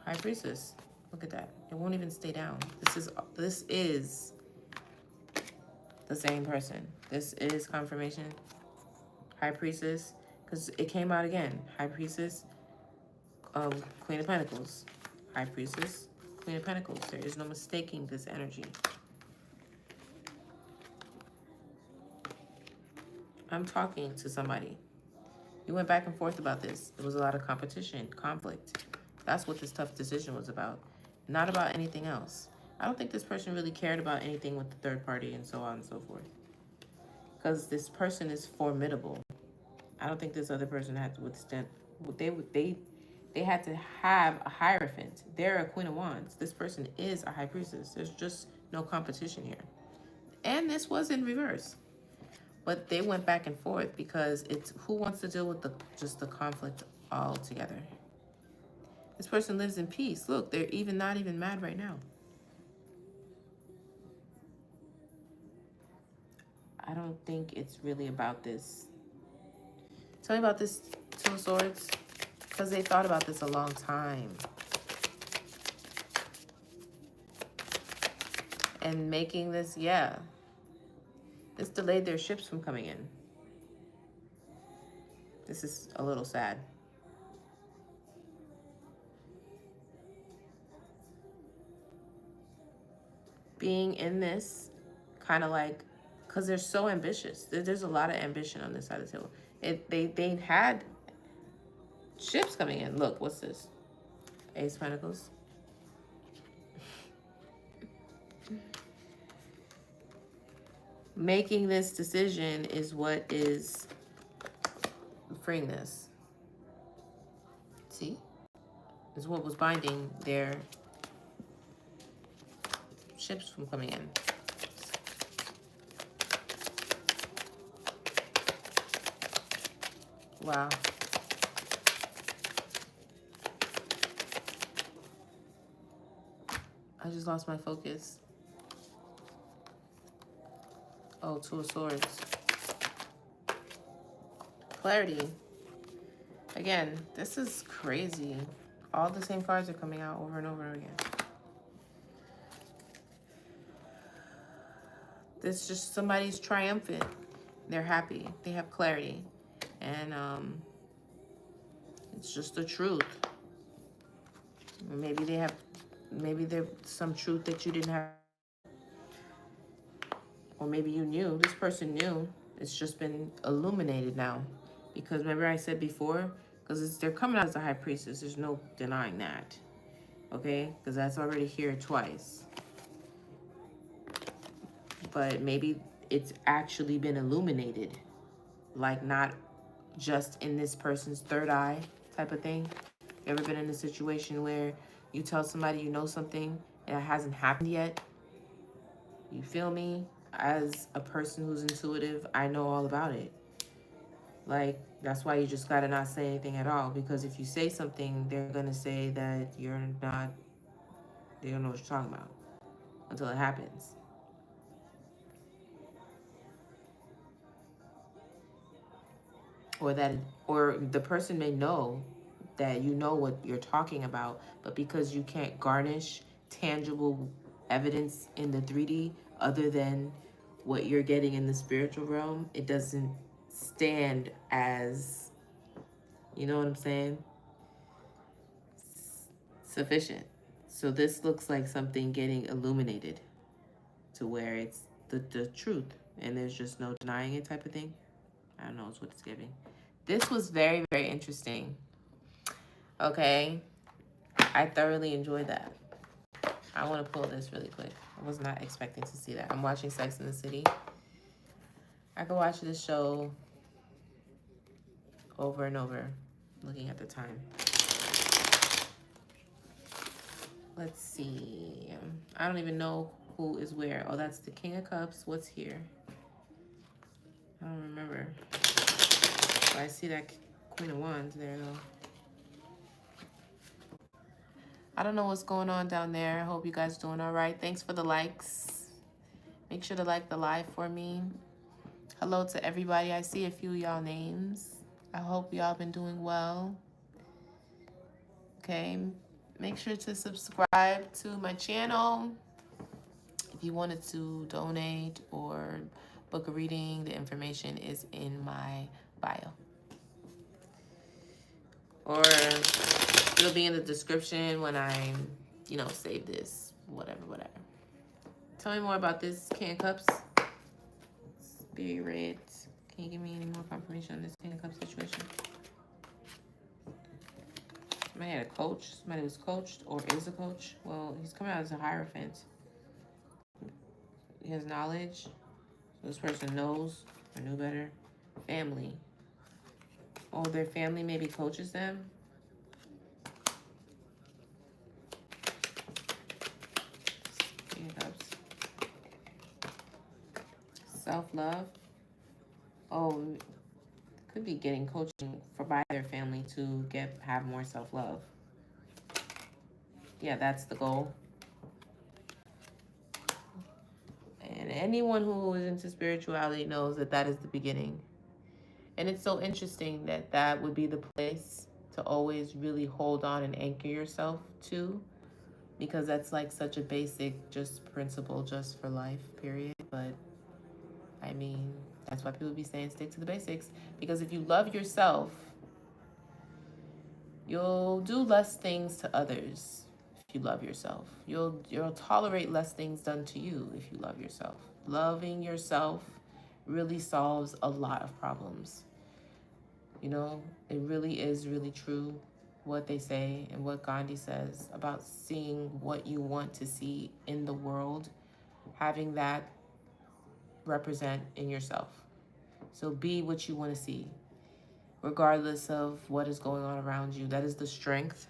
High Priestess. Look at that. It won't even stay down. This is the same person. This is confirmation. High Priestess. Because it came out again. High Priestess. Queen of Pentacles. High Priestess. Queen of Pentacles. There is no mistaking this energy. I'm talking to somebody. You went back and forth about this. There was a lot of competition, conflict. That's what this tough decision was about. Not about anything else. I don't think this person really cared about anything with the third party and so on and so forth. Because this person is formidable. I don't think this other person had to withstand. They had to have a Hierophant. They're a Queen of Wands. This person is a High Priestess. There's just no competition here. And this was in reverse. But they went back and forth because it's who wants to deal with just the conflict all together. This person lives in peace. Look, they're not even mad right now. I don't think it's really about this. Tell me about this Two of Swords. Because they thought about this a long time. And making this, yeah. This delayed their ships from coming in. This is a little sad. Being in this, kind of like, because they're so ambitious. There's a lot of ambition on this side of the table. They had ships coming in. Look, what's this? Ace of Pentacles. Making this decision is what is freeing this. See? Is what was binding their ships from coming in. Wow. I just lost my focus. Oh, Two of Swords. Clarity. Again, this is crazy. All the same cards are coming out over and over again. This just somebody's triumphant. They're happy. They have clarity. And it's just the truth. Maybe there's some truth that you didn't have. Or maybe you knew. This person knew. It's just been illuminated now. Because remember I said before, because they're coming out as a High Priestess. There's no denying that. Okay? Because that's already here twice. But maybe it's actually been illuminated. Like not just in this person's third eye type of thing. You ever been in a situation where you tell somebody you know something and it hasn't happened yet? You feel me? As a person who's intuitive, I know all about it. Like, that's why you just gotta not say anything at all. Because if you say something, they're gonna say that they don't know what you're talking about until it happens. or that, or the person may know that you know what you're talking about, but because you can't garnish tangible evidence in the 3D other than what you're getting in the spiritual realm, it doesn't stand as, you know what I'm saying, sufficient. So this looks like something getting illuminated to where it's the truth and there's just no denying it type of thing. I don't know, it's what it's giving. This was very, very interesting. Okay. I thoroughly enjoyed that. I want to pull this really quick. I was not expecting to see that. I'm watching Sex and the City. I could watch this show over and over, looking at the time. Let's see. I don't even know who is where. Oh, that's the King of Cups. What's here? I don't remember. Oh, I see that Queen of Wands there, though. I don't know what's going on down there. I hope you guys doing all right. Thanks for the likes. Make sure to like the live for me. Hello to everybody. I see a few of y'all names. I hope y'all been doing well. Okay. Make sure to subscribe to my channel. If you wanted to donate or book a reading, the information is in my bio. Or it'll be in the description when I, save this. Whatever. Tell me more about this King of Cups. Spirit. Can you give me any more confirmation on this King of Cups situation? Somebody had a coach. Somebody was coached or is a coach. Well, he's coming out as a Hierophant. He has knowledge. So this person knows or knew better. Family. Oh, their family maybe coaches them. Self-love. Oh, could be getting coaching by their family to have more self-love. Yeah, that's the goal. And anyone who is into spirituality knows that that is the beginning. And it's so interesting that that would be the place to always really hold on and anchor yourself to, because that's like such a basic just principle just for life, period. But I mean, that's why people be saying stick to the basics, because if you love yourself, you'll do less things to others. If you love yourself, you'll tolerate less things done to you if you love yourself. Loving yourself really solves a lot of problems. It really is really true what they say and what Gandhi says about seeing what you want to see in the world, having that represent in yourself. So be what you want to see, regardless of what is going on around you. That is the strength,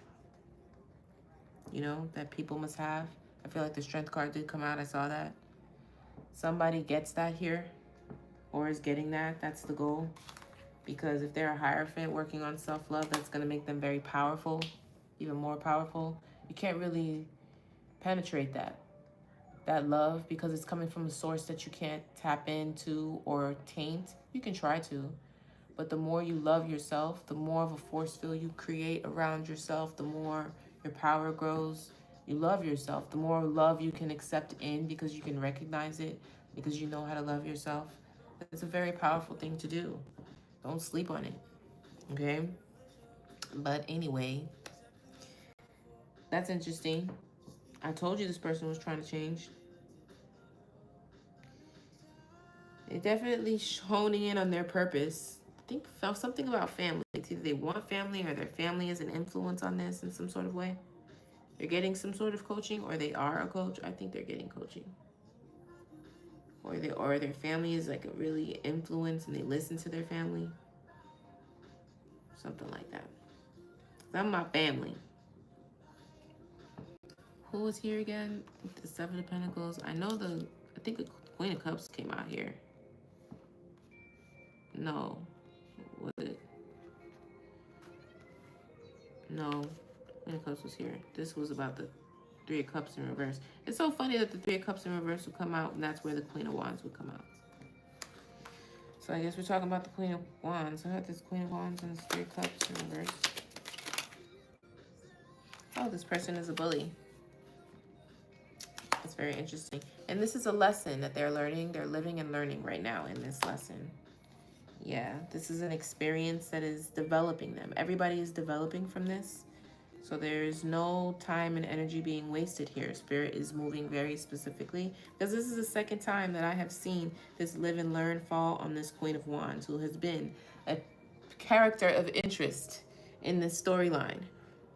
that people must have. I feel like the strength card did come out. I saw that. Somebody gets that here or is getting that. That's the goal. Because if they're a Hierophant working on self-love, that's going to make them very powerful, even more powerful. You can't really penetrate that love, because it's coming from a source that you can't tap into or taint. You can try to, but the more you love yourself, the more of a force field you create around yourself, the more your power grows. You love yourself, the more love you can accept in, because you can recognize it, because you know how to love yourself. It's a very powerful thing to do. Don't sleep on it, okay? But anyway, that's interesting. I told you this person was trying to change. They're definitely honing in on their purpose. I think felt something about family. It's either they want family or their family is an influence on this in some sort of way. They're getting some sort of coaching, or they are a coach. I think they're getting coaching. Or their family is like a really influence and they listen to their family. Something like that. I'm my family. Who was here again? The Seven of Pentacles. I think the Queen of Cups came out here. No. Was it? No. Queen of Cups was here. This was about the Three of Cups in reverse. It's so funny that the Three of Cups in reverse would come out, and that's where the Queen of Wands would come out. So I guess we're talking about the Queen of Wands. I had this Queen of Wands and this Three of Cups in reverse. Oh, this person is a bully. That's very interesting. And this is a lesson that they're learning. They're living and learning right now in this lesson. Yeah, this is an experience that is developing them. Everybody is developing from this. So there's no time and energy being wasted here. Spirit is moving very specifically because this is the second time that I have seen this live and learn fall on this Queen of Wands, who has been a character of interest in this storyline.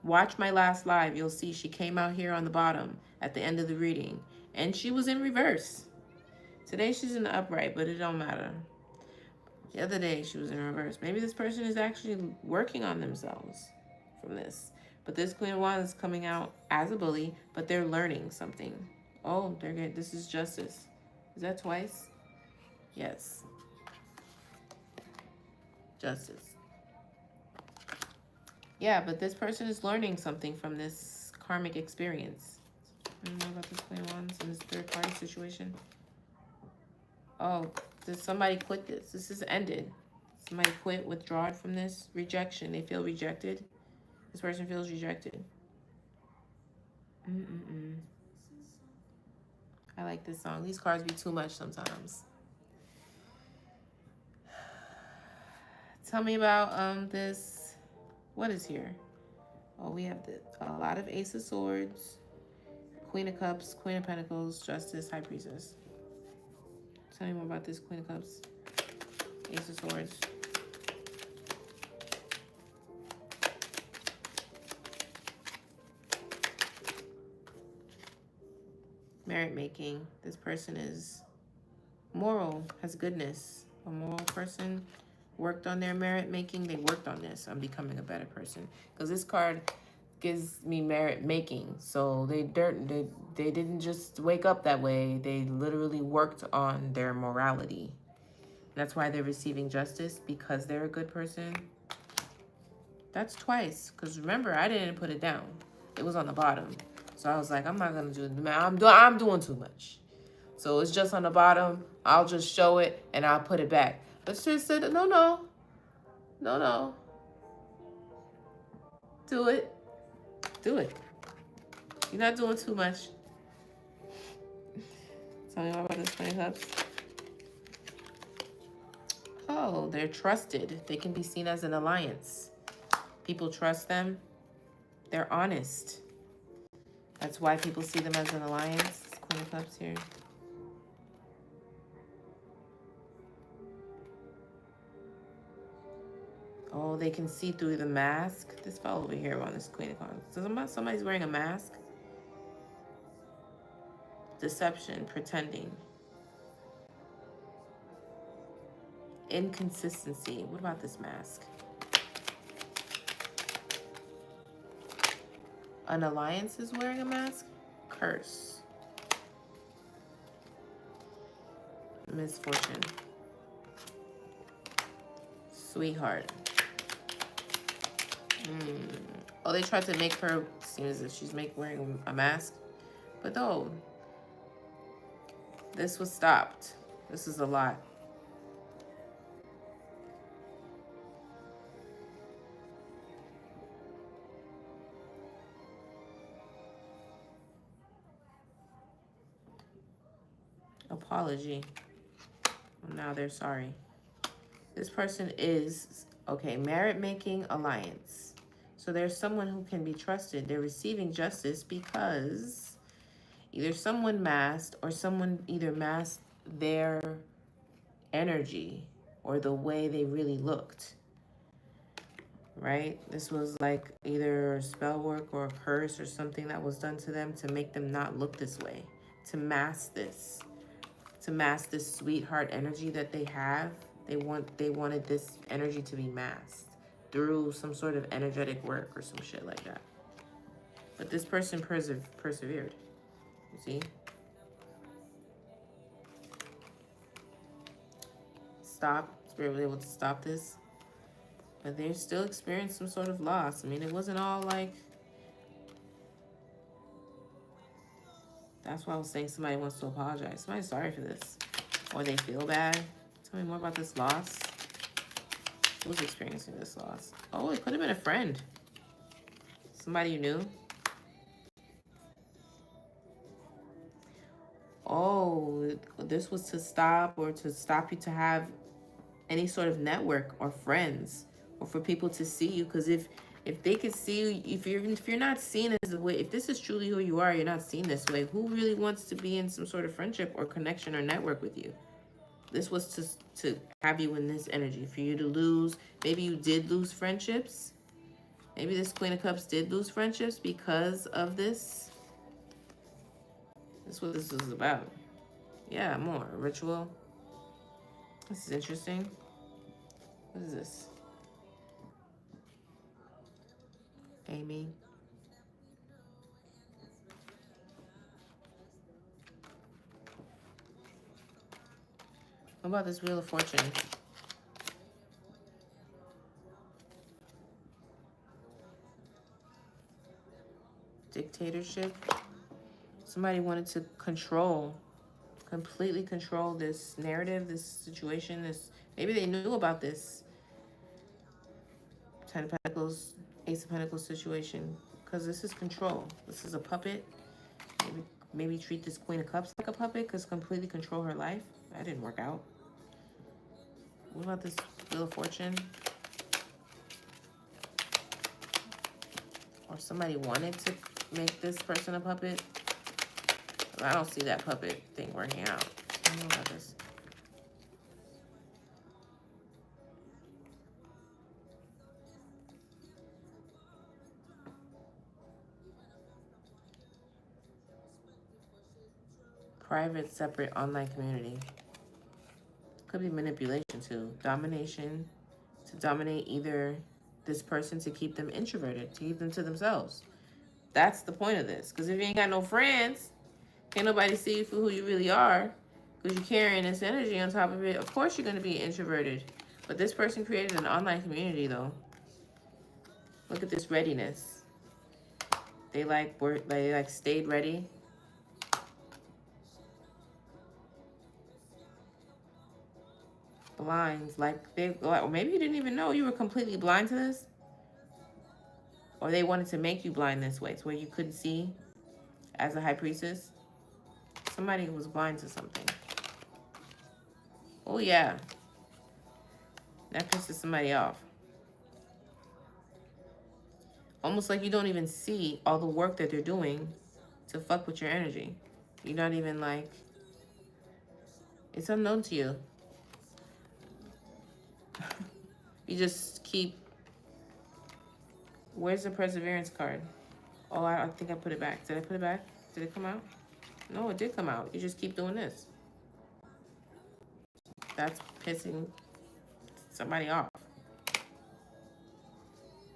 Watch my last live. You'll see she came out here on the bottom at the end of the reading, and she was in reverse. Today she's in the upright, but it don't matter. The other day she was in reverse. Maybe this person is actually working on themselves from this. But this Queen of Wands is coming out as a bully, but they're learning something. Oh, they're good. This is justice. Is that twice? Yes. Justice. Yeah, but this person is learning something from this karmic experience. I don't know about this Queen of Wands in this third party situation. Oh, did somebody quit this? This is ended. Somebody quit, withdrawn from this. Rejection. They feel rejected. This person feels rejected. I like this song. These cards be too much sometimes. Tell me about this. What is here? Oh, we have a lot of Ace of Swords, Queen of Cups, Queen of Pentacles, Justice, High Priestess. Tell me more about this Queen of Cups, Ace of Swords. Merit making. This person is moral, has goodness. A moral person worked on their merit making. They worked on this. I'm becoming a better person. Because this card gives me merit making. So they didn't just wake up that way. They literally worked on their morality. That's why they're receiving justice, because they're a good person. That's twice. Because remember, I didn't put it down. It was on the bottom. So I was like, I'm not going to do it. I'm doing too much. So it's just on the bottom. I'll just show it and I'll put it back. But she said, no. Do it. Do it. You're not doing too much. Tell me more about this Queen of Cups. Oh, they're trusted. They can be seen as an alliance. People trust them. They're honest. That's why people see them as an alliance. Queen of Cups here. Oh, they can see through the mask. This fell over here on this Queen of Cups. So somebody's wearing a mask. Deception, pretending. Inconsistency. What about this mask? An alliance is wearing a mask? Curse. Misfortune. Sweetheart. Oh, they tried to make her seem as if she's wearing a mask. But no. This was stopped. This is a lot. Apology. Now they're sorry. This person is, okay, merit-making alliance. So there's someone who can be trusted. They're receiving justice because either someone masked or someone either masked their energy or the way they really looked. Right? This was like either spell work or a curse or something that was done to them to make them not look this way. To mask this. To mask this sweetheart energy that they have. They wanted this energy to be masked through some sort of energetic work or some shit like that. But this person persevered. You see? Stop. Spirit was able to stop this. But they still experienced some sort of loss. I mean, it wasn't all like... That's why I was saying somebody wants to apologize. Somebody's sorry for this. Or they feel bad. Tell me more about this loss. Who's experiencing this loss? Oh, it could have been a friend. Somebody you knew. Oh, this was to stop or to stop you to have any sort of network or friends or for people to see you. Because if they could see you, if you're not seen as the way, if this is truly who you are, you're not seen this way. Who really wants to be in some sort of friendship or connection or network with you? This was to have you in this energy, for you to lose. Maybe you did lose friendships. Maybe this Queen of Cups did lose friendships because of this. That's what this is about. Yeah, more. Ritual. This is interesting. What is this? Amy. What about this Wheel of Fortune? Dictatorship. Somebody wanted to completely control this narrative, this situation, this, maybe they knew about this Ten of Pentacles, Ace of Pentacles situation, because this is control. This is a puppet. Maybe treat this Queen of Cups like a puppet, because completely control her life. That didn't work out. What about this Wheel of Fortune? Or somebody wanted to make this person a puppet. I don't see that puppet thing working out. I don't know about this. Private, separate, online community. Could be manipulation too. Domination. To dominate either this person to keep them introverted, to keep them to themselves. That's the point of this. Because if you ain't got no friends, can't nobody see you for who you really are. Because you're carrying this energy on top of it. Of course you're going to be introverted. But this person created an online community though. Look at this readiness. They stayed ready. Blinds, or maybe you didn't even know you were completely blind to this. Or they wanted to make you blind this way, to where you couldn't see as a High Priestess. Somebody was blind to something. Oh yeah. That pisses somebody off. Almost like you don't even see all the work that they're doing to fuck with your energy. You're not even like, it's unknown to you. You just keep, where's the Perseverance card? Oh, I think I put it back. Did I put it back? Did it come out? No, it did come out. You just keep doing this. That's pissing somebody off.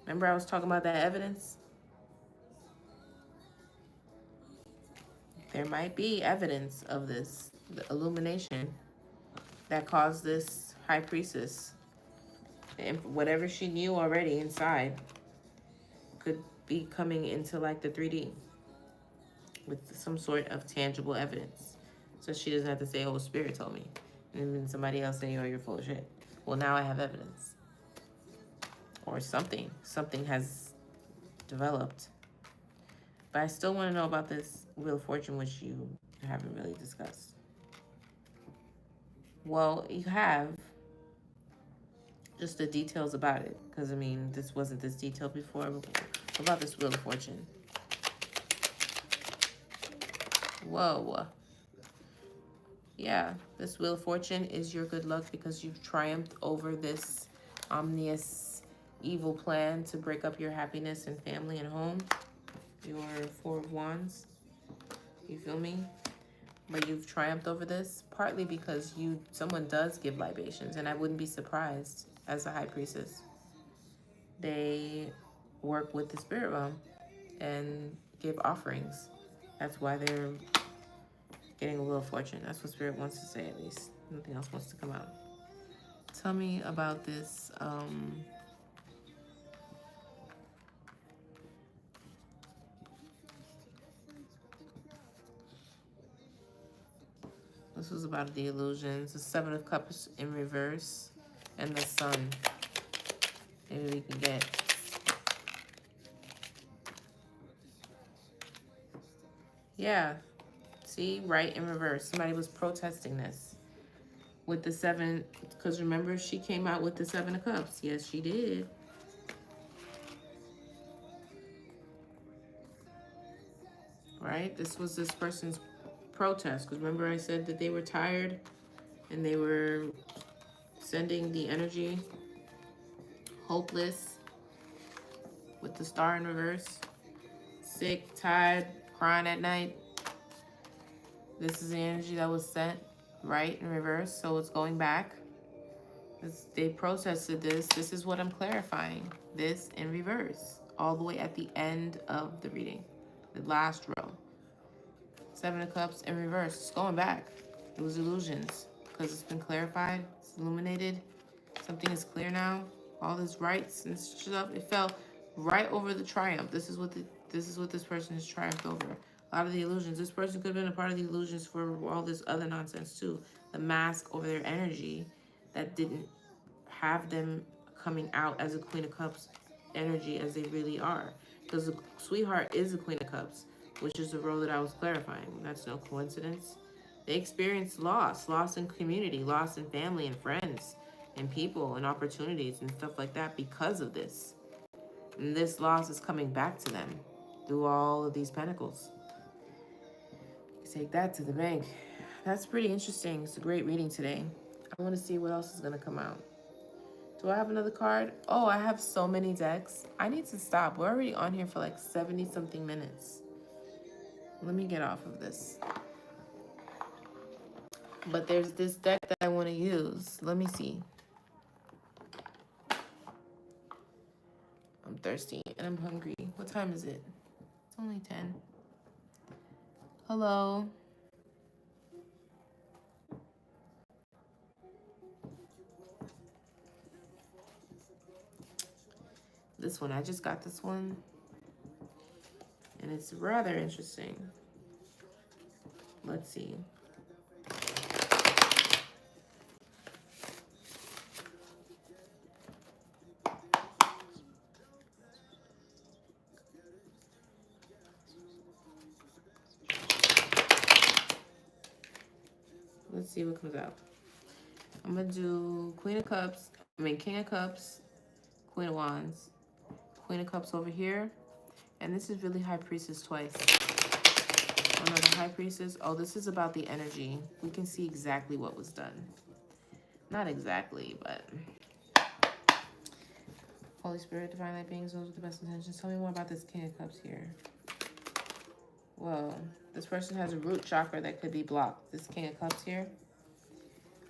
Remember I was talking about that evidence? There might be evidence of this, the illumination that caused this High Priestess, and whatever she knew already inside, could be coming into like the 3D with some sort of tangible evidence. So she doesn't have to say, oh, Spirit told me. And then somebody else say, oh, you're full of shit. Well, now I have evidence. Or something. Something has developed. But I still want to know about this Wheel of Fortune, which you haven't really discussed. Well, you have just the details about it. Because, I mean, this wasn't this detailed before. What about this Wheel of Fortune? Whoa. Yeah, this Wheel of Fortune is your good luck because you've triumphed over this ominous evil plan to break up your happiness and family and home. Your Four of Wands. You feel me? But you've triumphed over this partly because someone does give libations, and I wouldn't be surprised as a High Priestess. They work with the spirit realm and give offerings. That's why they're getting a Wheel of Fortune. That's what Spirit wants to say, at least. Nothing else wants to come out. Tell me about this. This was about the illusions. The Seven of Cups in reverse. And the Sun. Maybe we can get... Yeah. See? Right in reverse. Somebody was protesting this. With the 7... Because remember, she came out with the 7 of Cups. Yes, she did. Right? This was this person's protest. Because remember I said that they were tired and they were sending the energy hopeless with the Star in reverse. Sick, tired, crying at night. This is the energy that was sent right in reverse. So it's going back. They protested this. This is what I'm clarifying. This in reverse. All the way at the end of the reading. The last row. 7 of Cups in reverse. It's going back. It was illusions. Because it's been clarified. It's illuminated. Something is clear now. All this rights and stuff. It fell right over the triumph. This is what this person has triumphed over. A lot of the illusions. This person could have been a part of the illusions for all this other nonsense too. The mask over their energy that didn't have them coming out as a Queen of Cups energy as they really are. Because the Sweetheart is a Queen of Cups, which is the role that I was clarifying. That's no coincidence. They experienced loss in community, loss in family and friends and people and opportunities and stuff like that because of this. And this loss is coming back to them through all of these pentacles. Take that to the bank. That's pretty interesting. It's a great reading today. I want to see what else is going to come out. Do I have another card? Oh, I have so many decks. I need to stop. We're already on here for like 70 something minutes. Let me get off of this. But there's this deck that I want to use. Let me see. I'm thirsty and I'm hungry. What time is it? It's only 10. Hello. This one, I just got this one. And it's rather interesting. Let's see. Let's see what comes out. I'm going to do King of Cups, Queen of Wands, Queen of Cups over here. And this is really High Priestess twice. Another High Priestess. Oh, this is about the energy. We can see exactly what was done. Not exactly, but... Holy Spirit, Divine Light beings, those with the best intentions. Tell me more about this King of Cups here. Whoa. This person has a root chakra that could be blocked. This King of Cups here.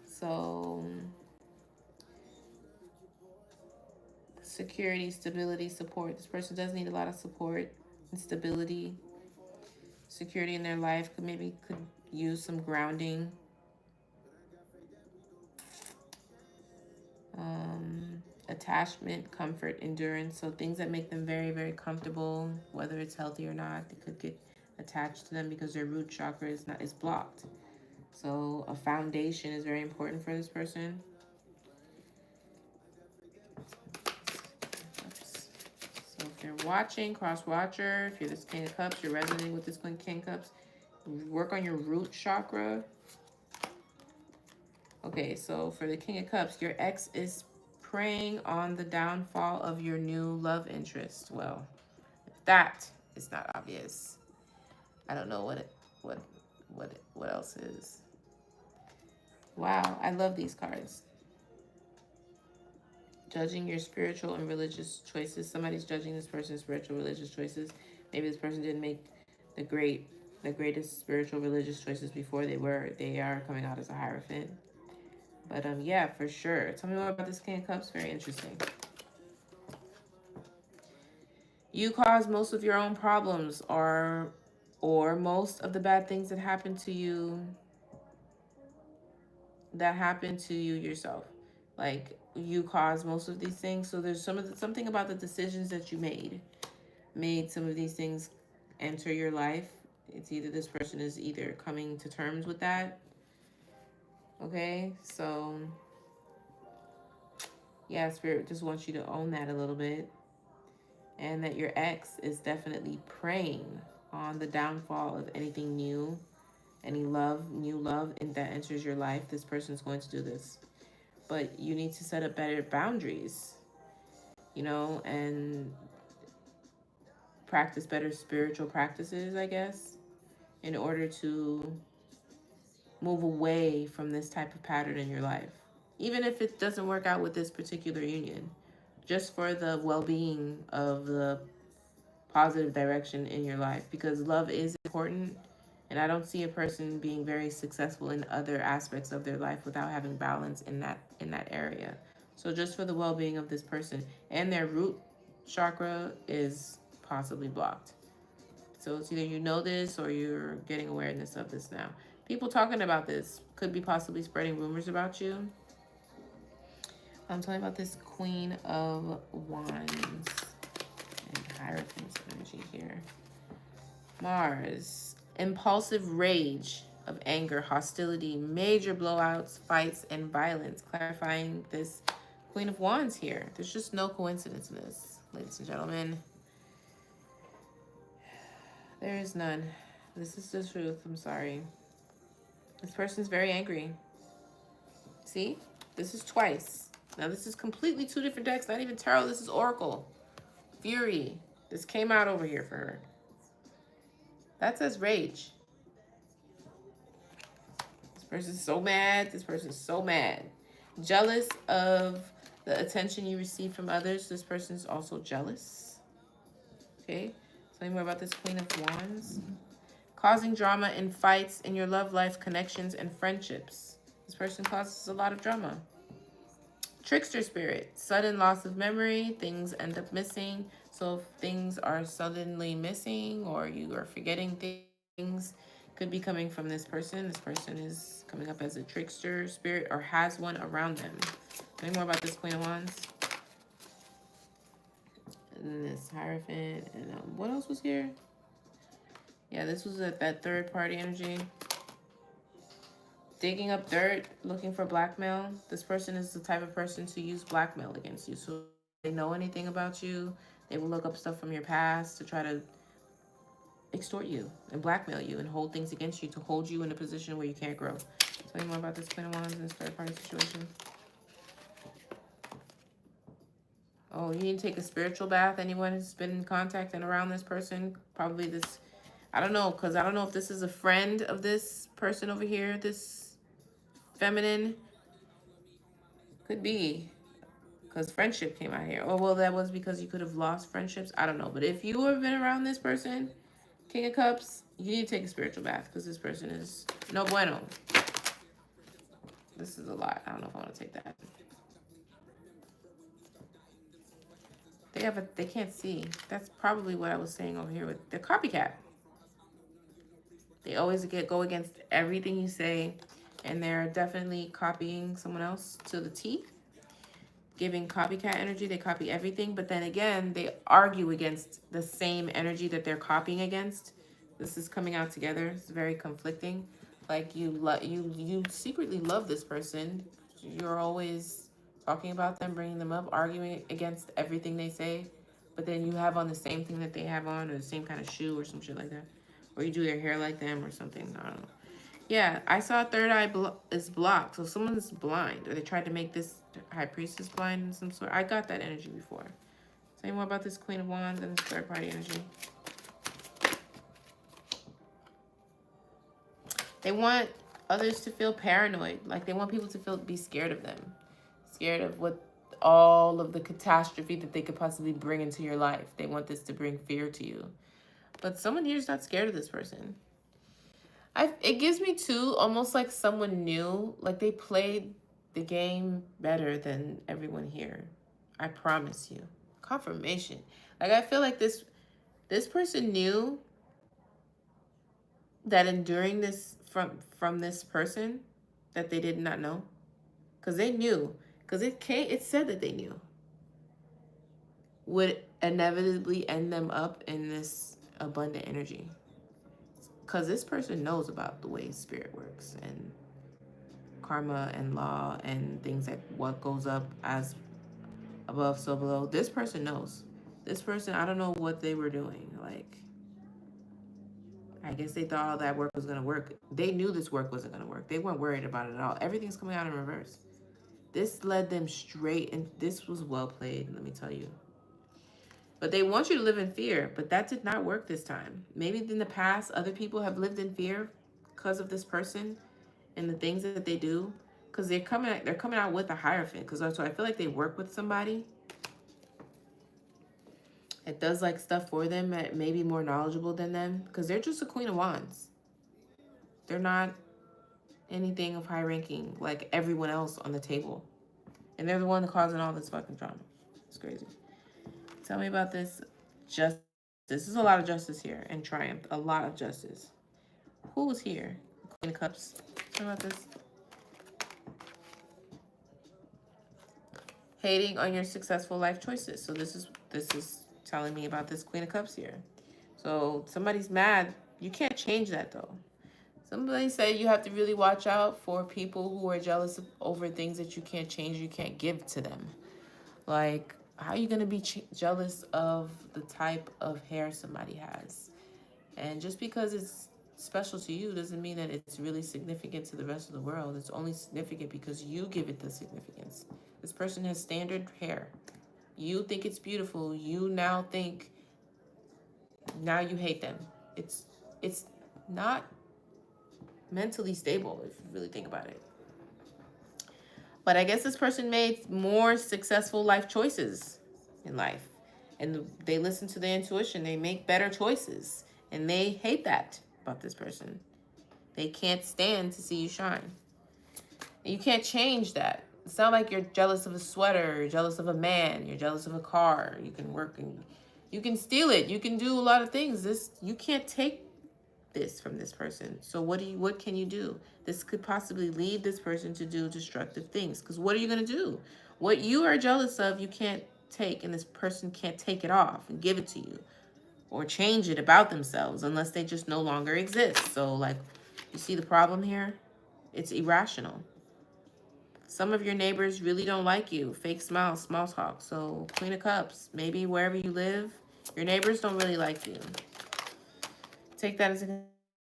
So... security, stability, support. This person does need a lot of support and stability. Security in their life could use some grounding. Attachment, comfort, endurance. So things that make them very, very comfortable, whether it's healthy or not, they could get attached to them because their root chakra is blocked. So a foundation is very important for this person. So if you're watching, cross watcher, if you're this King of Cups, you're resonating with this King of Cups, work on your root chakra. Okay, so for the King of Cups, your ex is preying on the downfall of your new love interest. Well, if that is not obvious, I don't know what else is. Wow, I love these cards. Judging your spiritual and religious choices. Somebody's judging this person's spiritual religious choices. Maybe this person didn't make the greatest spiritual religious choices before. They are coming out as a Hierophant. But yeah, for sure. Tell me more about this King of Cups. Very interesting. You cause most of your own problems, or most of the bad things that happen to you yourself. Like, you cause most of these things. So there's something about the decisions that you made some of these things enter your life. It's either this person is either coming to terms with that, Okay, so yeah, Spirit just wants you to own that a little bit, and that your ex is definitely preying on the downfall of anything new, any love, new love, and that enters your life. This person's going to do this, but you need to set up better boundaries, you know, and practice better spiritual practices, I guess, in order to move away from this type of pattern in your life. Even if it doesn't work out with this particular union, just for the well being of the positive direction in your life, because love is important. And I don't see a person being very successful in other aspects of their life without having balance in that area. So just for the well being of this person, and their root chakra is possibly blocked. So it's either you know this or you're getting awareness of this now. People talking about this could be possibly spreading rumors about you. I'm talking about this Queen of Wands and Hierophant's energy here. Mars, impulsive rage of anger, hostility, major blowouts, fights, and violence. Clarifying this Queen of Wands here. There's just no coincidence in this, ladies and gentlemen. There is none. This is the truth. I'm sorry. This person's very angry. See? This is twice. Now, this is completely two different decks. Not even tarot. This is Oracle. Fury. This came out over here for her. That says rage. This person's so mad. This person's so mad. Jealous of the attention you receive from others. This person's also jealous. Okay? Tell me more about this Queen of Wands. Causing drama and fights in your love life, connections, and friendships. This person causes a lot of drama. Trickster spirit, sudden loss of memory, things end up missing. So if things are suddenly missing or you are forgetting things, could be coming from this person. This person is coming up as a trickster spirit or has one around them. Tell me more about this Queen of Wands. And this Hierophant. And what else was here? Yeah, this was that third party energy. Digging up dirt, looking for blackmail. This person is the type of person to use blackmail against you. So if they know anything about you, they will look up stuff from your past to try to extort you and blackmail you and hold things against you to hold you in a position where you can't grow. Tell me more about this Queen of Wands in this third party situation. Oh, you need to take a spiritual bath. Anyone who's been in contact and around this person, probably this, I don't know, because I don't know if this is a friend of this person over here, this feminine. Could be. Because friendship came out here. Oh, well, that was because you could have lost friendships. I don't know. But if you have been around this person, King of Cups, you need to take a spiritual bath because this person is no bueno. This is a lot. I don't know if I want to take that. They can't see. That's probably what I was saying over here with the copycat. They always go against everything you say, and they're definitely copying someone else to the T. Giving copycat energy, they copy everything, but then again, they argue against the same energy that they're copying against. This is coming out together. It's very conflicting. Like you secretly love this person. You're always talking about them, bringing them up, arguing against everything they say, but then you have on the same thing that they have on, or the same kind of shoe, or some shit like that, or you do their hair like them, or something. I don't know. Yeah, I saw third eye is blocked. So someone's blind. Or they tried to make this High Priestess blind in some sort. I got that energy before. Say more about this Queen of Wands and this third party energy. They want others to feel paranoid. Like they want people to be scared of them. Scared of what all of the catastrophe that they could possibly bring into your life. They want this to bring fear to you. But someone here is not scared of this person. It gives me too, almost like someone new, like they played the game better than everyone here. I promise you. Confirmation. Like I feel like this person knew that enduring this from this person that they did not know, because they knew, because it said that they knew, would inevitably end them up in this abundant energy. Because this person knows about the way spirit works and karma and law and things like what goes up as above, so below. This person knows. This person, I don't know what they were doing. Like, I guess they thought all that work was going to work. They knew this work wasn't going to work. They weren't worried about it at all. Everything's coming out in reverse. This led them straight, and this was well played, let me tell you. But they want you to live in fear, but that did not work this time. Maybe in the past, other people have lived in fear because of this person and the things that they do. Because they're coming out with a Hierophant. Because also I feel like they work with somebody that does like stuff for them, that may be more knowledgeable than them. Because they're just a Queen of Wands. They're not anything of high ranking like everyone else on the table. And they're the one causing all this fucking drama. It's crazy. Tell me about this justice. This is a lot of justice here and triumph. A lot of justice. Who was here? Queen of Cups. Tell me about this. Hating on your successful life choices. So this is telling me about this Queen of Cups here. So somebody's mad. You can't change that though. Somebody said you have to really watch out for people who are jealous over things that you can't change, you can't give to them. Like, how are you going to be jealous of the type of hair somebody has? And just because it's special to you doesn't mean that it's really significant to the rest of the world. It's only significant because you give it the significance. This person has standard hair. You think it's beautiful. You now think, now you hate them. It's not mentally stable if you really think about it. But I guess this person made more successful life choices in life. And they listen to their intuition. They make better choices. And they hate that about this person. They can't stand to see you shine. And you can't change that. It's not like you're jealous of a sweater, you're jealous of a man, you're jealous of a car. You can work and you can steal it. You can do a lot of things. You can't take this from this person. So what can you do? This could possibly lead this person to do destructive things. Because what are you going to do? What you are jealous of, you can't take, and this person can't take it off and give it to you or change it about themselves unless they just no longer exist. So like, you see the problem here? It's irrational. Some of your neighbors really don't like you. Fake smiles, small talk. So Queen of Cups, maybe wherever you live, your neighbors don't really like you. Take that as a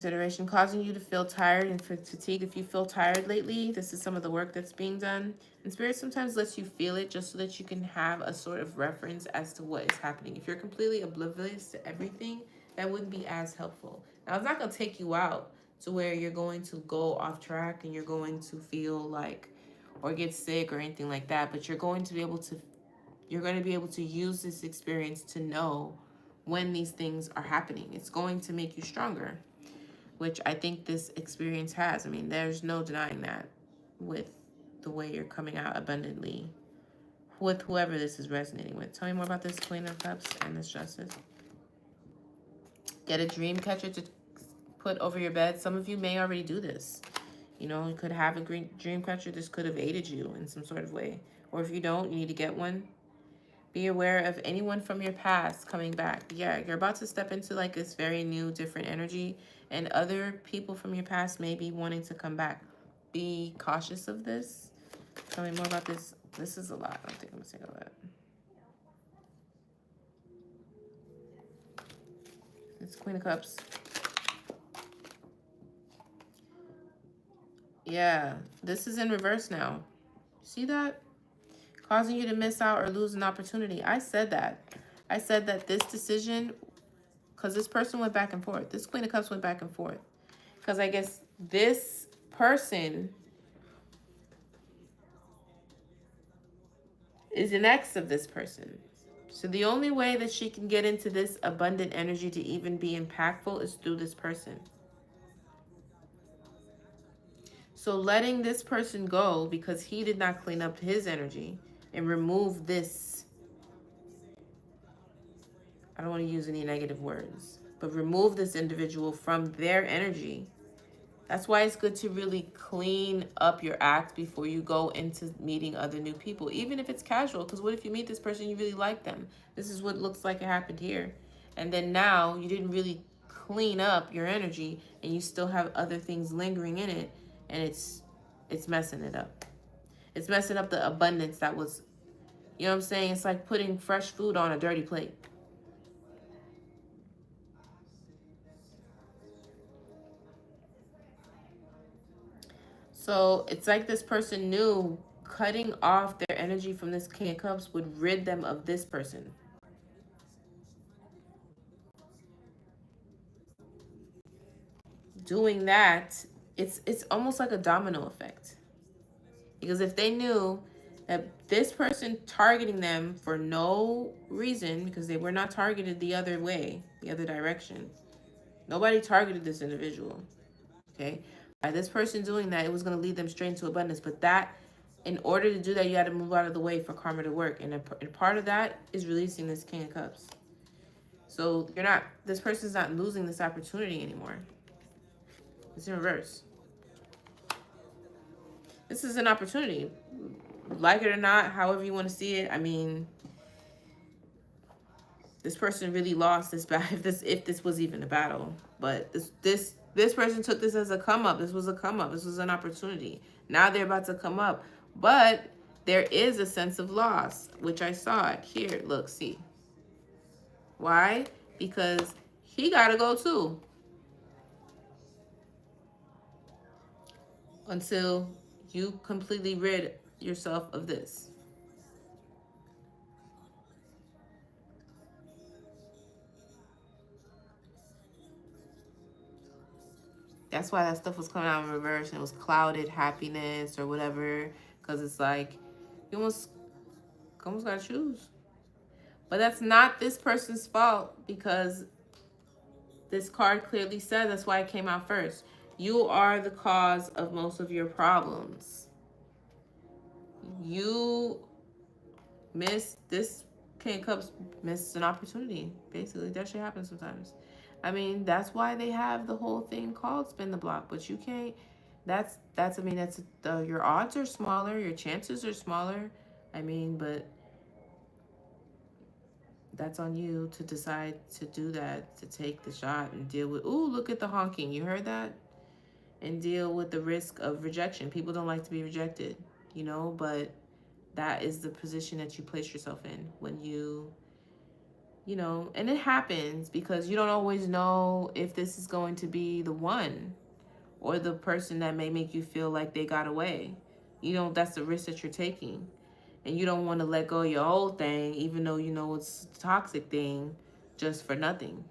consideration, causing you to feel tired and fatigued. If you feel tired lately, this is some of the work that's being done. And Spirit sometimes lets you feel it just so that you can have a sort of reference as to what is happening. If you're completely oblivious to everything, that wouldn't be as helpful. Now, it's not going to take you out to where you're going to go off track and you're going to feel like, or get sick or anything like that, but you're going to be able to use this experience to know when these things are happening. It's going to make you stronger, which I think this experience has. I mean, there's no denying that with the way you're coming out abundantly with whoever this is resonating with. Tell me more about this Queen of Cups and this Justice. Get a dream catcher to put over your bed. Some of you may already do this. You know, you could have a dream catcher. This could have aided you in some sort of way. Or if you don't, you need to get one. Be aware of anyone from your past coming back. Yeah, you're about to step into like this very new, different energy. And other people from your past may be wanting to come back. Be cautious of this. Tell me more about this. This is a lot. I don't think I'm going to say all that. It's Queen of Cups. Yeah, this is in reverse now. See that? Causing you to miss out or lose an opportunity. I said that. I said that this decision, because this person went back and forth. This Queen of Cups went back and forth. Because I guess this person is an ex of this person. So the only way that she can get into this abundant energy to even be impactful is through this person. So letting this person go because he did not clean up his energy and remove this, I don't want to use any negative words, but remove this individual from their energy. That's why it's good to really clean up your act before you go into meeting other new people, even if it's casual. Because what if you meet this person, you really like them? This is what looks like it happened here. And then now you didn't really clean up your energy and you still have other things lingering in it. And it's it's messing it up. It's messing up the abundance that was, you know what I'm saying? It's like putting fresh food on a dirty plate. So it's like this person knew cutting off their energy from this King of Cups would rid them of this person. Doing that, it's almost like a domino effect. Because if they knew that this person targeting them for no reason, because they were not targeted the other way, the other direction. Nobody targeted this individual. Okay? By this person doing that, it was going to lead them straight into abundance. But that, in order to do that, you had to move out of the way for karma to work. And part of that is releasing this King of Cups. So this person's not losing this opportunity anymore. It's in reverse. This is an opportunity. Like it or not, however you want to see it. I mean, this person really lost this battle if this was even a battle. But this person took this as a come up. This was a come up. This was an opportunity. Now they're about to come up. But there is a sense of loss, which I saw it here. Look, see. Why? Because he got to go too. Until you completely rid yourself of this. That's why that stuff was coming out in reverse and it was clouded happiness or whatever. Because it's like, you almost got to choose. But that's not this person's fault because this card clearly says that's why it came out first. You are the cause of most of your problems. You missed this. King of Cups missed an opportunity. Basically, that shit happens sometimes. I mean, that's why they have the whole thing called spin the block. But you can't. Your odds are smaller. Your chances are smaller. I mean, but that's on you to decide to do that, to take the shot and deal with, ooh, look at the honking. You heard that? And deal with the risk of rejection. People don't like to be rejected, but that is the position that you place yourself in when and it happens because you don't always know if this is going to be the one or the person that may make you feel like they got away. That's the risk that you're taking. And you don't want to let go of your old thing, even though you know it's a toxic thing, just for nothing.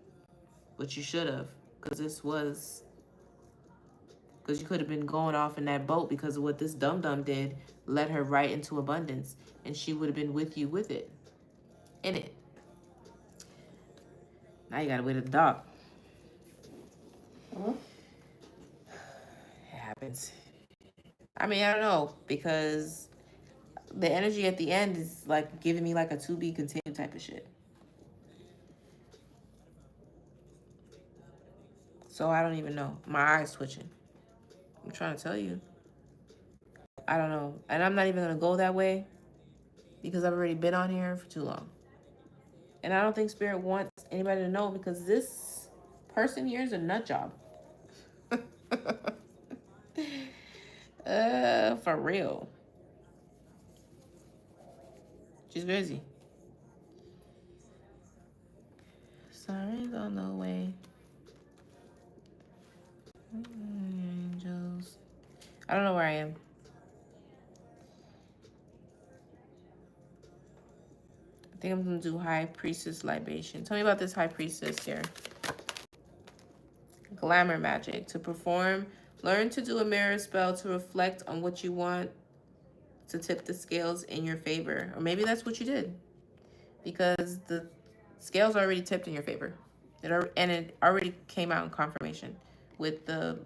But you should have, because you could have been going off in that boat because of what this dum-dum did, led her right into abundance. And she would have been with you with it, in it. Now you got to wait at the dock. It happens. I mean, I don't know, because the energy at the end is like giving me like a to be continued type of shit. So I don't even know. My eyes twitching. I'm trying to tell you. I don't know. And I'm not even going to go that way because I've already been on here for too long. And I don't think Spirit wants anybody to know because this person here is a nut job. For real. She's busy. Sirens on the way. Angels. I don't know where I am. I think I'm going to do High Priestess Libation. Tell me about this High Priestess here. Glamour magic. To perform, learn to do a mirror spell to reflect on what you want to tip the scales in your favor. Or maybe that's what you did. Because the scales are already tipped in your favor. It already came out in confirmation with the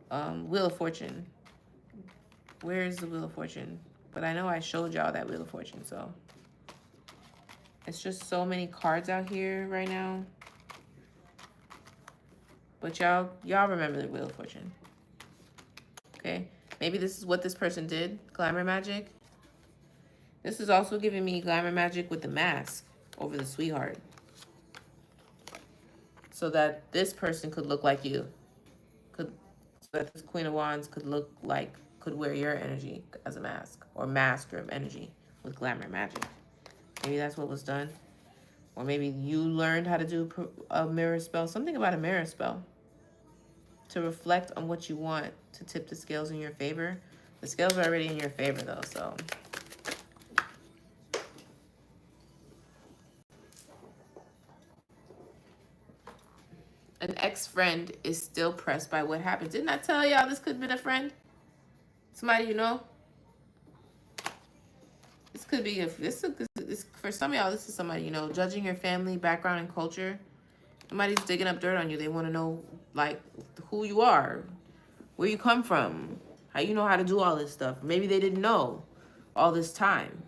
Wheel of Fortune. Where is the Wheel of Fortune? But I know I showed y'all that Wheel of Fortune, so. It's just so many cards out here right now. But y'all remember the Wheel of Fortune. Okay? Maybe this is what this person did. Glamour magic. This is also giving me glamour magic with the mask over the sweetheart. So that this person could look like you. So that this Queen of Wands could look like could wear your energy as a mask, or master of energy with glamour magic. Maybe that's what was done. Or maybe you learned how to do a mirror spell, something about a mirror spell, to reflect on what you want to tip the scales in your favor. The scales are already in your favor, though, so. An ex-friend is still pressed by what happened. Didn't I tell y'all this could have been a friend? Somebody you know? This could be, for some of y'all, this is somebody you know. Judging your family, background, and culture. Somebody's digging up dirt on you. They want to know, like, who you are, where you come from, how you know how to do all this stuff. Maybe they didn't know all this time.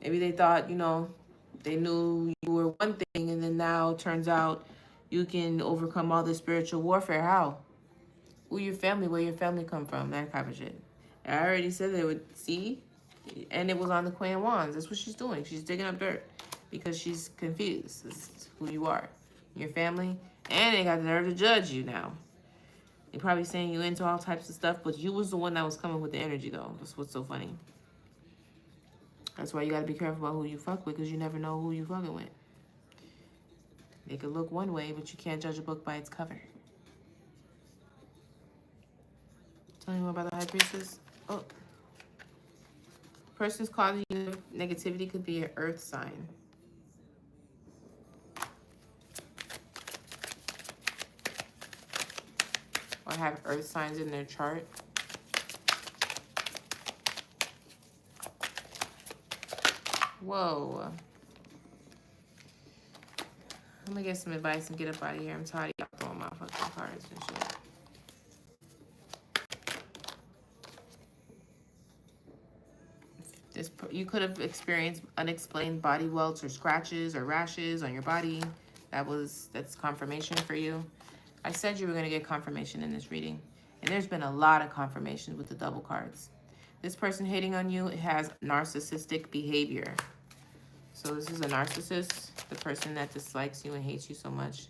Maybe they thought, you know, they knew you were one thing, and then now it turns out you can overcome all this spiritual warfare. How? Who your family, where your family come from, that type of shit. I already said they would see, and it was on the Queen of Wands. That's what she's doing. She's digging up dirt because she's confused. This is who you are, your family, and they got the nerve to judge you now. They're probably saying you into all types of stuff, but you was the one that was coming with the energy, though. That's what's so funny. That's why you got to be careful about who you fuck with, because you never know who you fucking with. They could look one way, but you can't judge a book by its cover. Tell me more about the High Priestess. Oh. Person's causing you negativity could be an earth sign. Or have earth signs in their chart. Whoa. I'm gonna get some advice and get up out of here. I'm tired of y'all throwing my fucking cards and shit. You could have experienced unexplained body welts or scratches or rashes on your body. That's confirmation for you. I said you were going to get confirmation in this reading. And there's been a lot of confirmation with the double cards. This person hating on you has narcissistic behavior. So this is a narcissist, the person that dislikes you and hates you so much.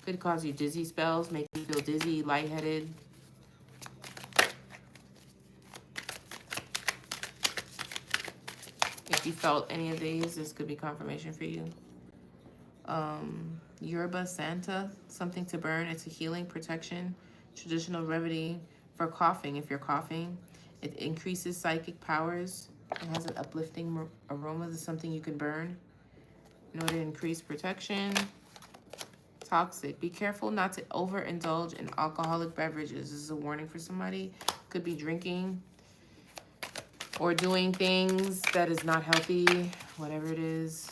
Could cause you dizzy spells, make you feel dizzy, lightheaded. If you felt any of these, this could be confirmation for you. Yerba Santa, something to burn. It's a healing protection, traditional remedy for coughing. If you're coughing, it increases psychic powers. It has an uplifting aroma. This is something you can burn in order to increase protection. Toxic. Be careful not to overindulge in alcoholic beverages. This is a warning for somebody. Could be drinking or doing things that is not healthy, whatever it is.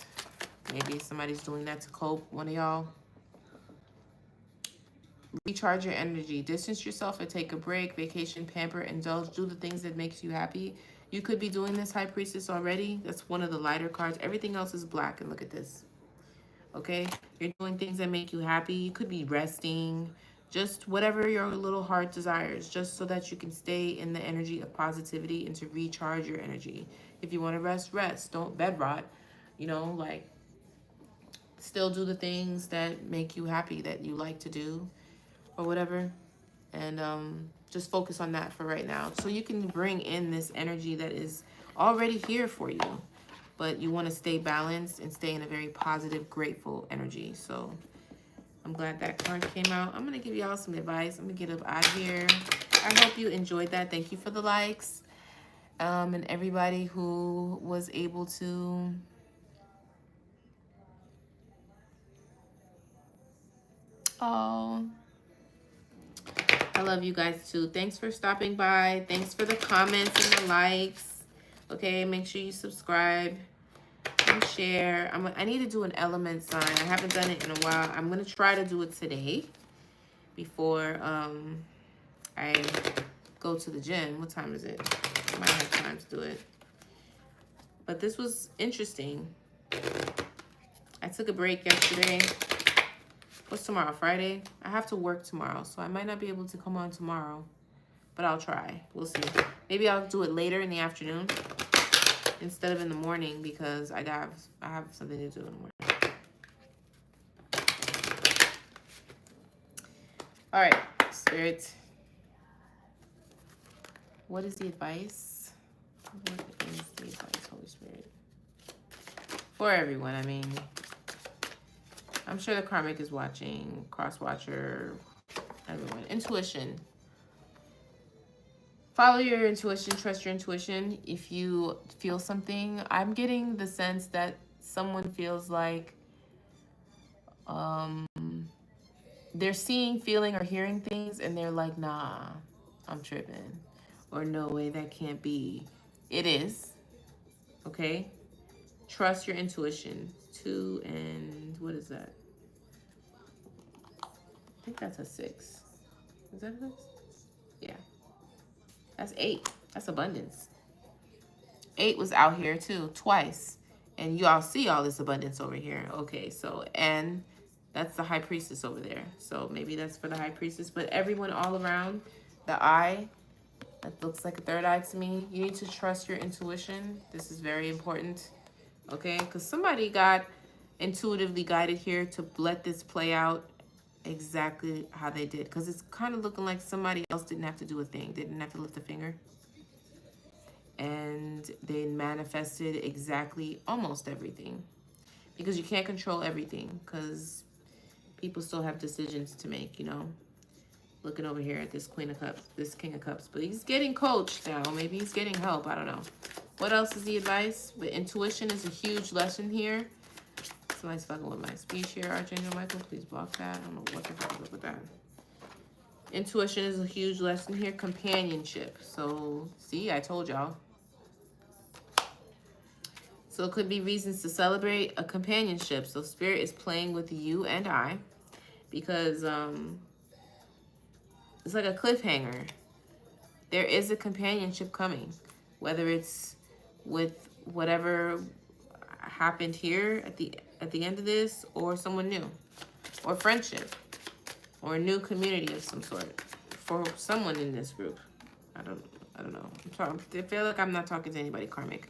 Maybe somebody's doing that to cope, one of y'all. Recharge your energy. Distance yourself and take a break, vacation, pamper, indulge. Do the things that makes you happy. You could be doing this, High Priestess, already. That's one of the lighter cards. Everything else is black, and look at this. Okay? You're doing things that make you happy. You could be resting. Just whatever your little heart desires, just so that you can stay in the energy of positivity and to recharge your energy. If you want to rest, rest. Don't bed rot. You know, like, still do the things that make you happy, that you like to do, or whatever. And just focus on that for right now. So you can bring in this energy that is already here for you. But you want to stay balanced and stay in a very positive, grateful energy. So I'm glad that card came out. I'm going to give y'all some advice. I'm going to get up out of here. I hope you enjoyed that. Thank you for the likes. And everybody who was able to I love you guys too. Thanks for stopping by. Thanks for the comments and the likes. Okay, make sure you subscribe and share. I need to do an element sign. I haven't done it in a while. I'm going to try to do it today before I go to the gym. What time is it? I might have time to do it. But this was interesting. I took a break yesterday. What's tomorrow? Friday? I have to work tomorrow, so I might not be able to come on tomorrow. But I'll try. We'll see. Maybe I'll do it later in the afternoon instead of in the morning, because I have something to do in the morning. All right, Spirit. What is the advice? What is the advice, Holy Spirit? For everyone, I mean, I'm sure the karmic is watching, cross-watcher, everyone. Intuition. Follow your intuition, trust your intuition. If you feel something, I'm getting the sense that someone feels like they're seeing, feeling, or hearing things, and they're like, nah, I'm tripping. Or no way, that can't be. It is, okay? Trust your intuition. 2 and, what is that? I think that's a 6. Is that a 6? Yeah. That's 8. That's abundance. 8 was out here too, twice. And you all see all this abundance over here. Okay, so, and that's the High Priestess over there. So maybe that's for the High Priestess. But everyone all around, the eye, that looks like a third eye to me. You need to trust your intuition. This is very important. Okay, because somebody got intuitively guided here to let this play out exactly how they did. Because it's kind of looking like somebody else didn't have to do a thing. They didn't have to lift a finger. And they manifested exactly almost everything. Because you can't control everything. Because people still have decisions to make, you know. Looking over here at this Queen of Cups, this King of Cups. But he's getting coached now. Maybe he's getting help. I don't know. What else is the advice? But intuition is a huge lesson here. Somebody's fucking with my speech here. Archangel Michael, please block that. I don't know what the fuck is up with that. Intuition is a huge lesson here. Companionship. So, see, I told y'all. So it could be reasons to celebrate a companionship. So Spirit is playing with you and I. Because it's like a cliffhanger. There is a companionship coming. Whether it's with whatever happened here at the end of this, or someone new, or friendship, or a new community of some sort for someone in this group. I don't know. I feel like I'm not talking to anybody karmic.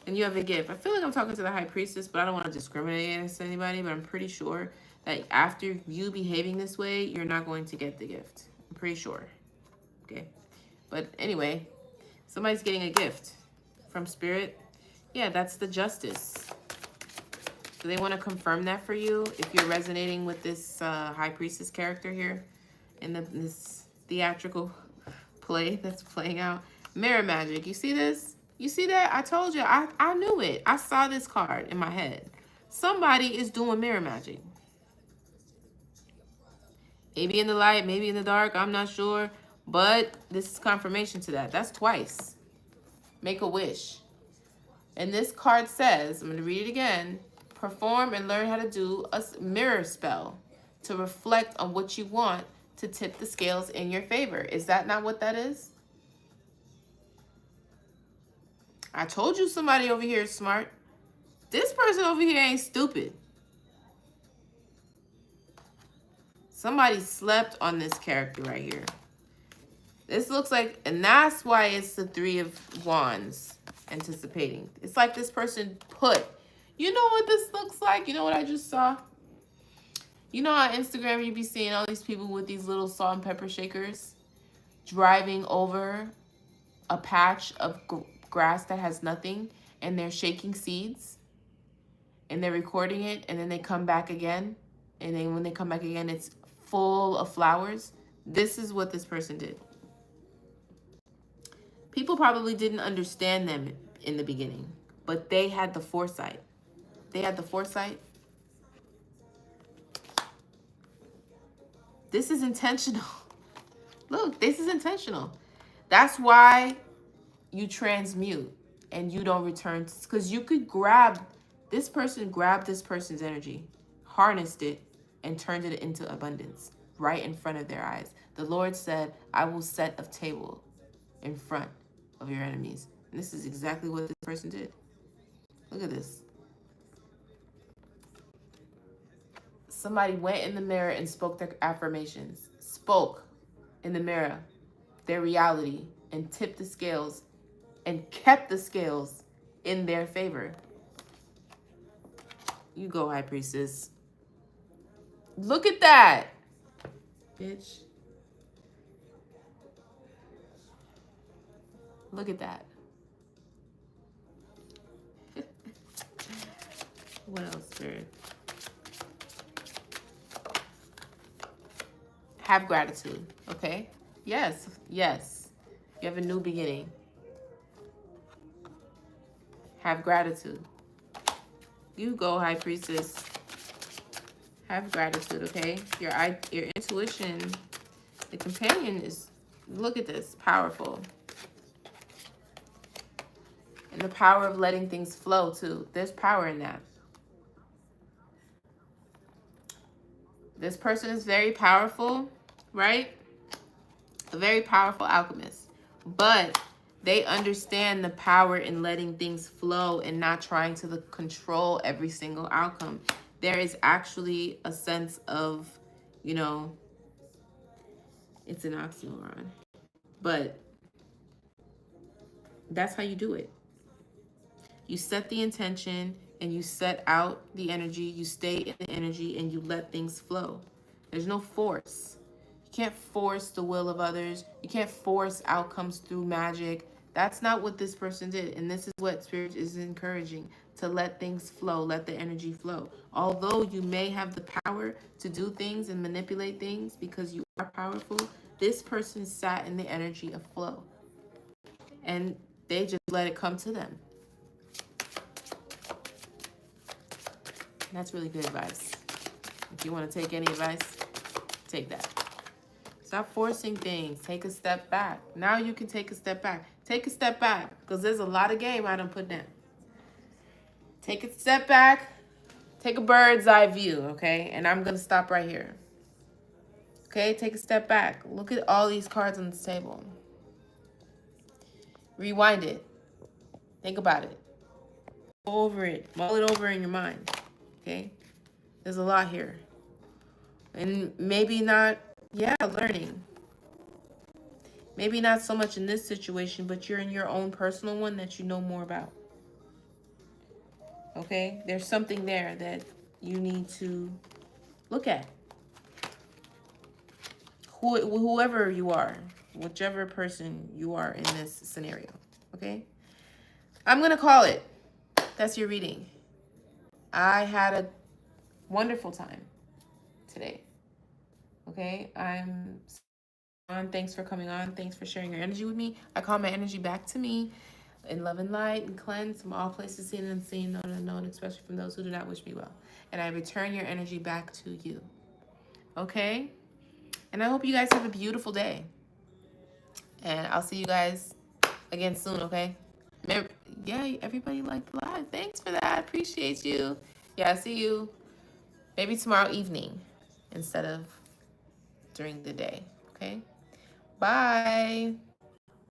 And you have a gift. I feel like I'm talking to the High Priestess, but I don't want to discriminate against anybody. But I'm pretty sure that after you behaving this way, you're not going to get the gift. I'm pretty sure. Okay. But anyway, somebody's getting a gift from Spirit. Yeah, that's the Justice. Do they want to confirm that for you? If you're resonating with this High Priestess character here in this theatrical play that's playing out. Mirror magic. You see this? You see that? I told you. I knew it. I saw this card in my head. Somebody is doing mirror magic. Maybe in the light, maybe in the dark. I'm not sure. But this is confirmation to that. That's twice. Make a wish. And this card says, I'm going to read it again. Perform and learn how to do a mirror spell to reflect on what you want to tip the scales in your favor. Is that not what that is? I told you somebody over here is smart. This person over here ain't stupid. Somebody slept on this character right here. This looks like, and that's why it's the 3 of Wands anticipating. It's like this person put, you know what this looks like? You know what I just saw? You know on Instagram you be seeing all these people with these little salt and pepper shakers driving over a patch of grass that has nothing, and they're shaking seeds and they're recording it, and then they come back again, and then when they come back again it's full of flowers. This is what this person did. People probably didn't understand them in the beginning, but they had the foresight. They had the foresight. This is intentional. Look, this is intentional. That's why you transmute and you don't return, because you could grab this person, grabbed this person's energy, harnessed it, and turned it into abundance right in front of their eyes. The Lord said, I will set a table in front of your enemies. And this is exactly what this person did. Look at this. Somebody went in the mirror and spoke their affirmations, spoke in the mirror their reality, and tipped the scales and kept the scales in their favor. You go, High Priestess. Look at that, bitch. Look at that. What else, Spirit? Have gratitude, okay? Yes, yes. You have a new beginning. Have gratitude. You go, High Priestess. Have gratitude, okay? Your intuition, the companion is, look at this, powerful. And the power of letting things flow, too. There's power in that. This person is very powerful, right? A very powerful alchemist. But they understand the power in letting things flow and not trying to control every single outcome. There is actually a sense of, you know, it's an oxymoron. But that's how you do it. You set the intention and you set out the energy. You stay in the energy and you let things flow. There's no force. You can't force the will of others. You can't force outcomes through magic. That's not what this person did. And this is what Spirit is encouraging, to let things flow, let the energy flow. Although you may have the power to do things and manipulate things because you are powerful, this person sat in the energy of flow. And they just let it come to them. That's really good advice. If you want to take any advice, take that. Stop forcing things. Take a step back. Now you can take a step back. Take a step back, because there's a lot of game I done put down. Take a step back. Take a bird's eye view, okay? And I'm going to stop right here. Okay? Take a step back. Look at all these cards on this table. Rewind it. Think about it. Go over it. Mull it over in your mind. Okay? There's a lot here. And maybe not, learning. Maybe not so much in this situation, but you're in your own personal one that you know more about. Okay? There's something there that you need to look at. Whoever you are, whichever person you are in this scenario. Okay? I'm going to call it. That's your reading. I had a wonderful time today. Okay? Thanks for coming on. Thanks for sharing your energy with me. I call my energy back to me in love and light and cleanse from all places seen and unseen, known and unknown, especially from those who do not wish me well. And I return your energy back to you. Okay? And I hope you guys have a beautiful day. And I'll see you guys again soon, okay? Yeah, everybody liked the live. Thanks for that. I appreciate you. Yeah, I'll see you maybe tomorrow evening instead of during the day, okay? Bye.